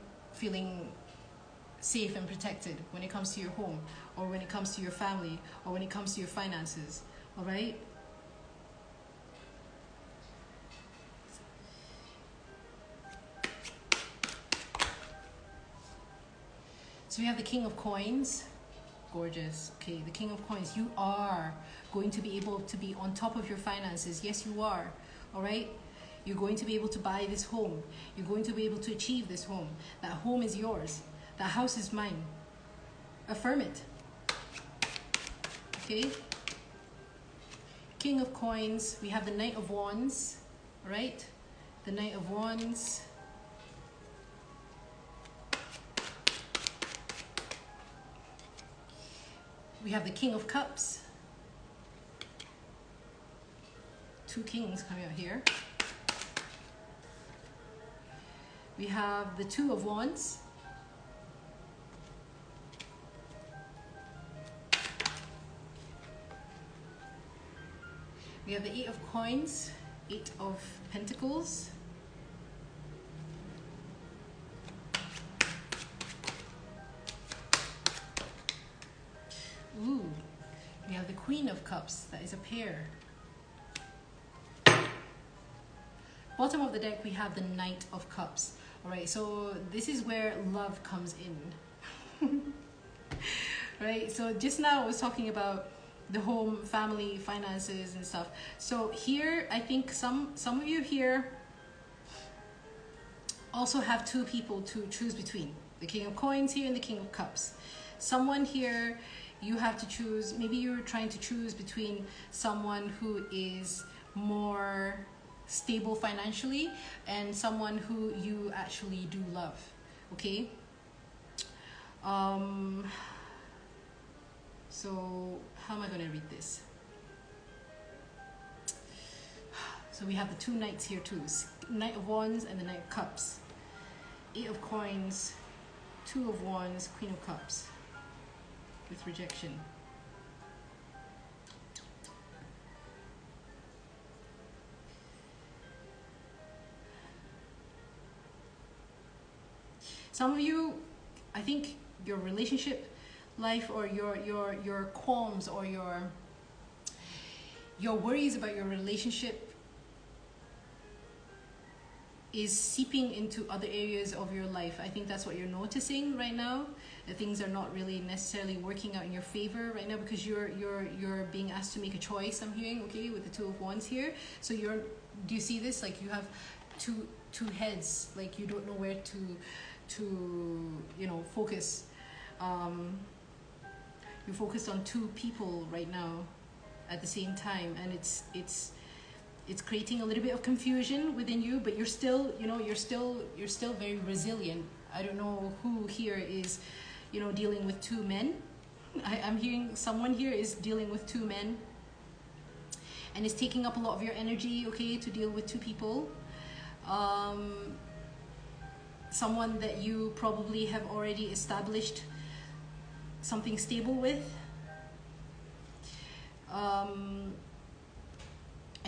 safe and protected when it comes to your home, or when it comes to your family, or when it comes to your finances. All right? So we have the King of Coins. Gorgeous. Okay, the King of Coins. You are going to be able to be on top of your finances. Yes, you are. All right? You're going to be able to buy this home. You're going to be able to achieve this home. That home is yours. That house is mine. Affirm it. Okay? King of Coins. We have the Knight of Wands. All right? the Knight of Wands, we have the King of Cups, two kings coming out here. We have the Two of Wands, we have the Eight of Coins, Eight of Pentacles, ooh, we have the Queen of Cups, that is a pair. Bottom of the deck, we have the Knight of Cups. All right, so this is where love comes in. Right, so just now I was talking about the home, family, finances and stuff. So here, I think some of you here also have two people to choose between. The King of Coins here and the King of Cups. Someone here, you have to choose, maybe you're trying to choose between someone who is more stable financially and someone who you actually do love, okay? So how am I going to read this? So we have the two knights here too, Knight of Wands and the Knight of Cups, Eight of Coins, Two of Wands, Queen of Cups with rejection. Some of you, I think your relationship life or your qualms or your worries about your relationship is seeping into other areas of your life. I think that's what you're noticing right now, that things are not really necessarily working out in your favor right now because you're being asked to make a choice, I'm hearing, okay, with the Two of Wands here. So do you see this? Like you have two heads, like you don't know where to you know, focus. You're focused on two people right now at the same time, and it's creating a little bit of confusion within you, but you're still, you know, you're still very resilient. I don't know who here is, you know, dealing with two men. I'm hearing someone here is dealing with two men and is taking up a lot of your energy, okay, to deal with two people. Someone that you probably have already established something stable with, and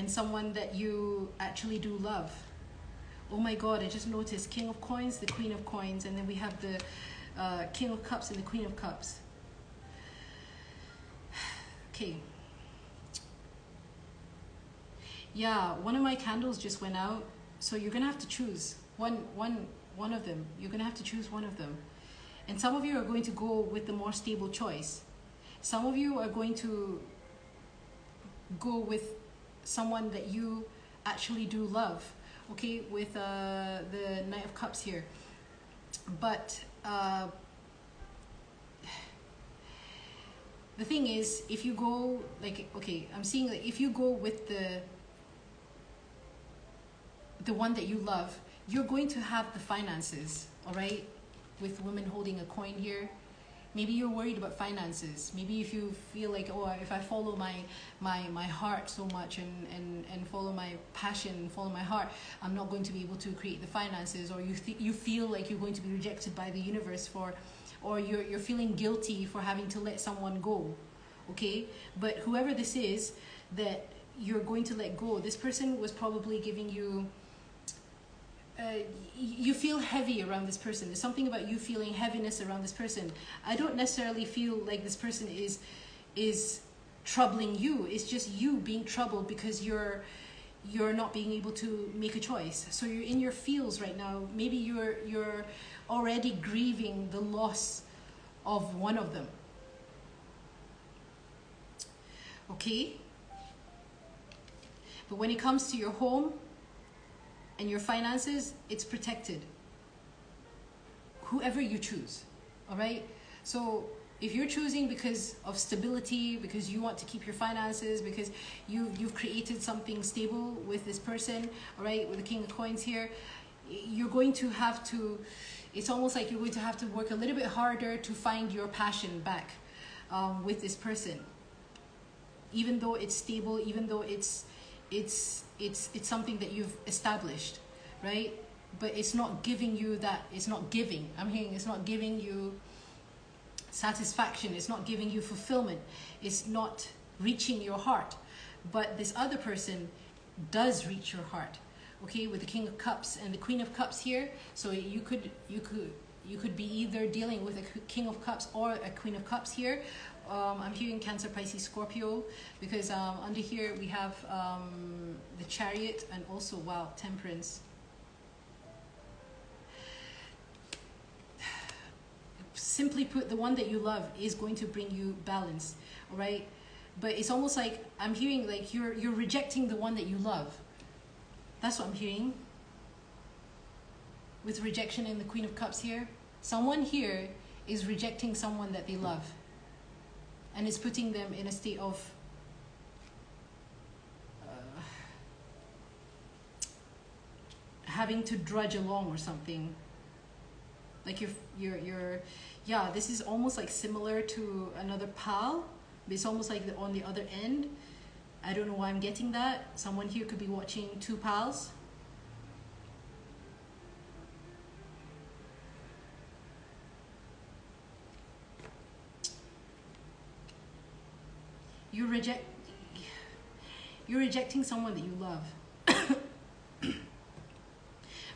someone that you actually do love. Oh my God, I just noticed King of Coins, the Queen of Coins, and then we have the King of Cups and the Queen of Cups. Okay. Yeah, one of my candles just went out, so you're gonna have to choose one of them. You're gonna have to choose one of them. And some of you are going to go with the more stable choice. Some of you are going to go with someone that you actually do love, okay, with the Knight of Cups here. But the thing is, if you go, like, okay, I'm seeing that if you go with the one that you love, you're going to have the finances, all right? With women holding a coin here, maybe you're worried about finances. Maybe if you feel like, oh, if I follow my heart so much and follow my passion, follow my heart, I'm not going to be able to create the finances. Or you feel like you're going to be rejected by the universe or you're feeling guilty for having to let someone go, okay? But whoever this is that you're going to let go, this person was probably giving you, you feel heavy around this person. There's something about you feeling heaviness around this person. I don't necessarily feel like this person is troubling you. It's just you being troubled because you're not being able to make a choice. So you're in your feels right now. Maybe you're already grieving the loss of one of them. Okay? But when it comes to your home and your finances, it's protected. Whoever you choose, all right? So If you're choosing because of stability, because you want to keep your finances, because you've created something stable with this person, all right, with the King of Coins here, you're going to have to, it's almost like you're going to have to work a little bit harder to find your passion back with this person. Even though it's stable, even though it's something that you've established, right? But it's not giving you that, it's not giving. I'm hearing it's not giving you satisfaction, it's not giving you fulfillment, it's not reaching your heart. But this other person does reach your heart, okay, with the King of Cups and the Queen of Cups here. So you could be either dealing with a King of Cups or a Queen of Cups here. I'm hearing Cancer, Pisces, Scorpio, because under here we have the Chariot and also, wow, Temperance. Simply put, the one that you love is going to bring you balance, all right? But it's almost like I'm hearing like you're rejecting the one that you love. That's what I'm hearing. With rejection in the Queen of Cups here, someone here is rejecting someone that they love, and it's putting them in a state of having to drudge along or something. Like you're yeah, this is almost like similar to another pal, but it's almost like on the other end. I don't know why I'm getting that. Someone here could be watching two pals. You're rejecting someone that you love.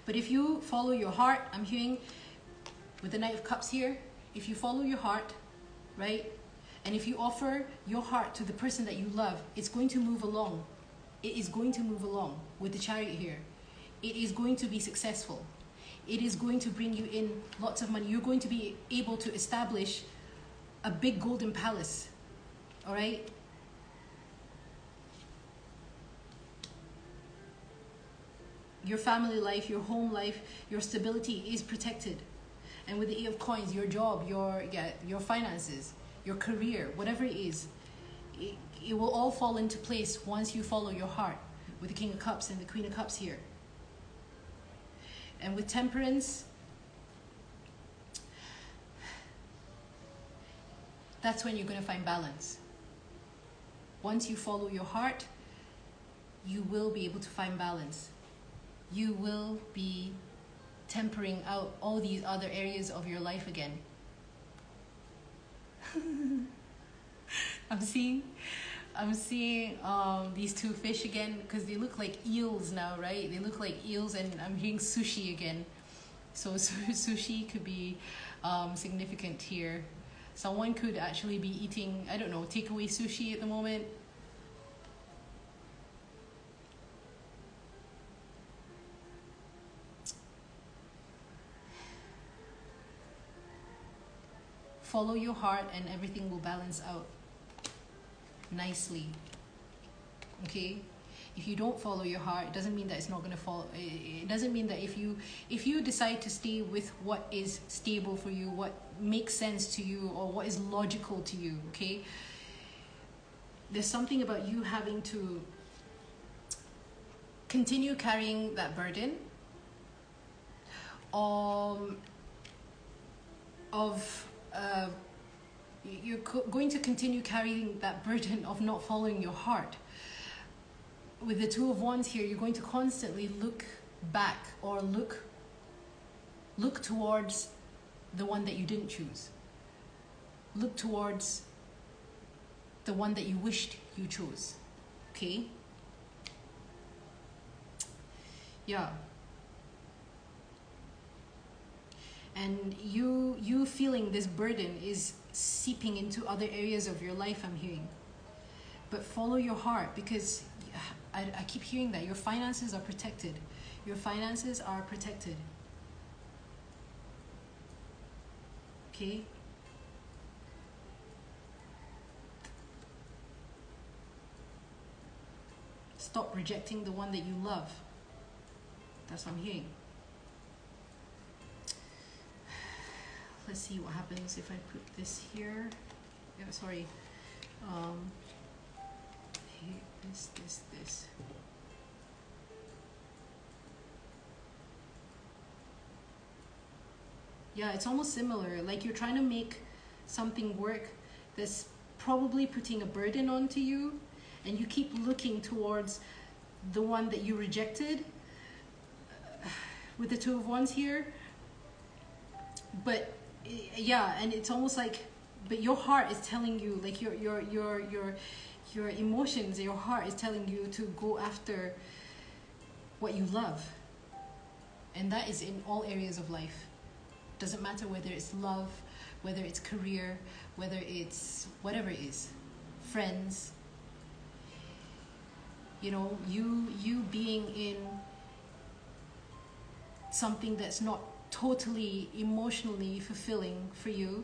But if you follow your heart, I'm hearing with the Knight of Cups here, if you follow your heart, right? And if you offer your heart to the person that you love, it's going to move along. It is going to move along with the Chariot here. It is going to be successful. It is going to bring you in lots of money. You're going to be able to establish a big golden palace, all right? Your family life, your home life, your stability is protected. And with the Eight of Coins, your job, your finances, your career, whatever it is, it will all fall into place once you follow your heart with the King of Cups and the Queen of Cups here. And with Temperance, that's when you're going to find balance. Once you follow your heart, you will be able to find balance. You will be tempering out all these other areas of your life again. I'm seeing these two fish again, because they look like eels now, right? They look like eels, and I'm hearing sushi again. So sushi could be significant here. Someone could actually be eating, I don't know, takeaway sushi at the moment. Follow your heart and everything will balance out nicely, okay? If you don't follow your heart, it doesn't mean that it's not going to fall. It doesn't mean that if you decide to stay with what is stable for you, what makes sense to you, or what is logical to you, okay? There's something about you having to continue carrying that burden you're going to continue carrying that burden of not following your heart. With the Two of Wands here, you're going to constantly look back or look towards the one that you didn't choose. Look towards the one that you wished you chose, okay? Yeah. And you feeling this burden is seeping into other areas of your life, I'm hearing. But follow your heart, because I keep hearing that your finances are protected. Your finances are protected. Okay? Stop rejecting the one that you love. That's what I'm hearing. Let's see what happens if I put this here. Yeah, sorry. This. Yeah, it's almost similar. Like you're trying to make something work that's probably putting a burden onto you, and you keep looking towards the one that you rejected with the Two of Wands here. But yeah, and it's almost like, but your heart is telling you, like your emotions, your heart is telling you to go after what you love, and that is in all areas of life. Doesn't matter whether it's love, whether it's career, whether it's whatever it is, friends. You know, you being in something that's not totally emotionally fulfilling for you,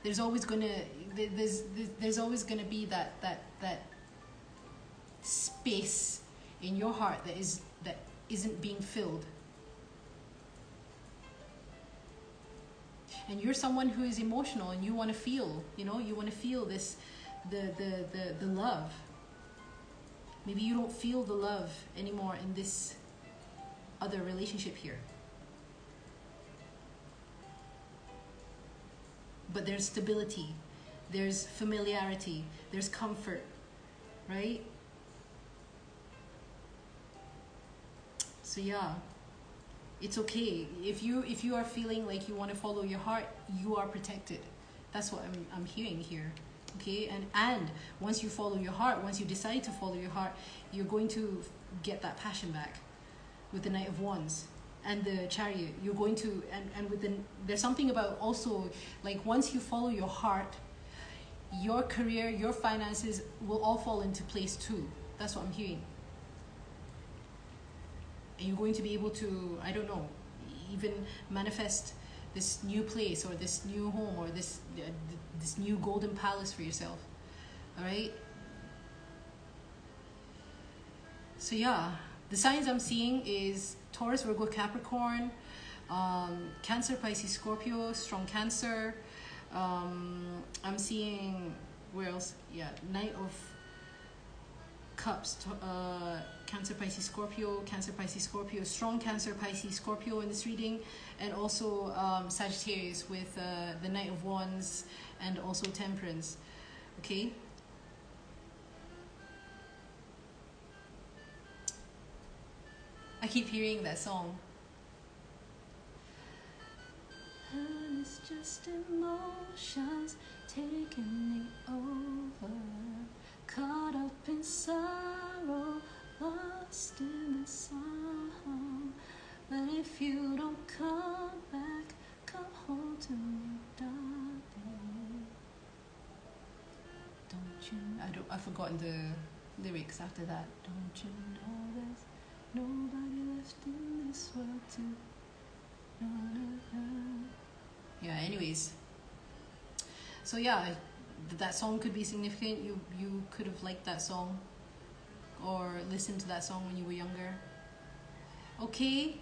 there's always gonna be that space in your heart that isn't being filled. And you're someone who is emotional, and you want to feel, you want to feel this, the love. Maybe you don't feel the love anymore in this other relationship here. But there's stability, there's familiarity, there's comfort, right? So yeah, it's okay. If you are feeling like you want to follow your heart, you are protected. That's what I'm hearing here. Okay, and once you follow your heart, once you decide to follow your heart, you're going to get that passion back with the Knight of Wands and the Chariot. You're going to, and with there's something about also, like, once you follow your heart, your career, your finances will all fall into place too. That's what I'm hearing. And you're going to be able to, I don't know, even manifest this new place or this new home or this new golden palace for yourself. All right? So yeah, the signs I'm seeing is Taurus, Virgo, Capricorn, Cancer, Pisces, Scorpio, strong Cancer. I'm seeing, where else? Yeah, Knight of Cups, Cancer, Pisces, Scorpio, Cancer, Pisces, Scorpio, strong Cancer, Pisces, Scorpio in this reading, and also Sagittarius with the Knight of Wands and also Temperance. Okay? I keep hearing that song. And it's just emotions taking me over, caught up in sorrow, lost in the song. But if you don't come back, come home to me, darling. Don't you? I've forgotten the lyrics after that. Don't you know there's nobody left in this world to? Yeah. Anyways. So yeah, that song could be significant. You could have liked that song or listened to that song when you were younger. Okay,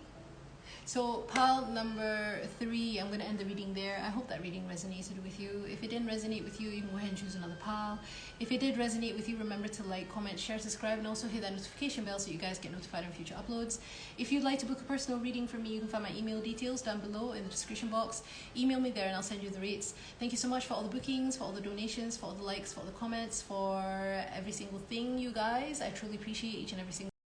so pile number 3, I'm going to end the reading there. I hope that reading resonated with you. If it didn't resonate with you, you can go ahead and choose another pile. If it did resonate with you, remember to like, comment, share, subscribe, and also hit that notification bell so you guys get notified on future uploads. If you'd like to book a personal reading from me, you can find my email details down below in the description box. Email me there and I'll send you the rates. Thank you so much for all the bookings, for all the donations, for all the likes, for all the comments, for every single thing, you guys. I truly appreciate each and every single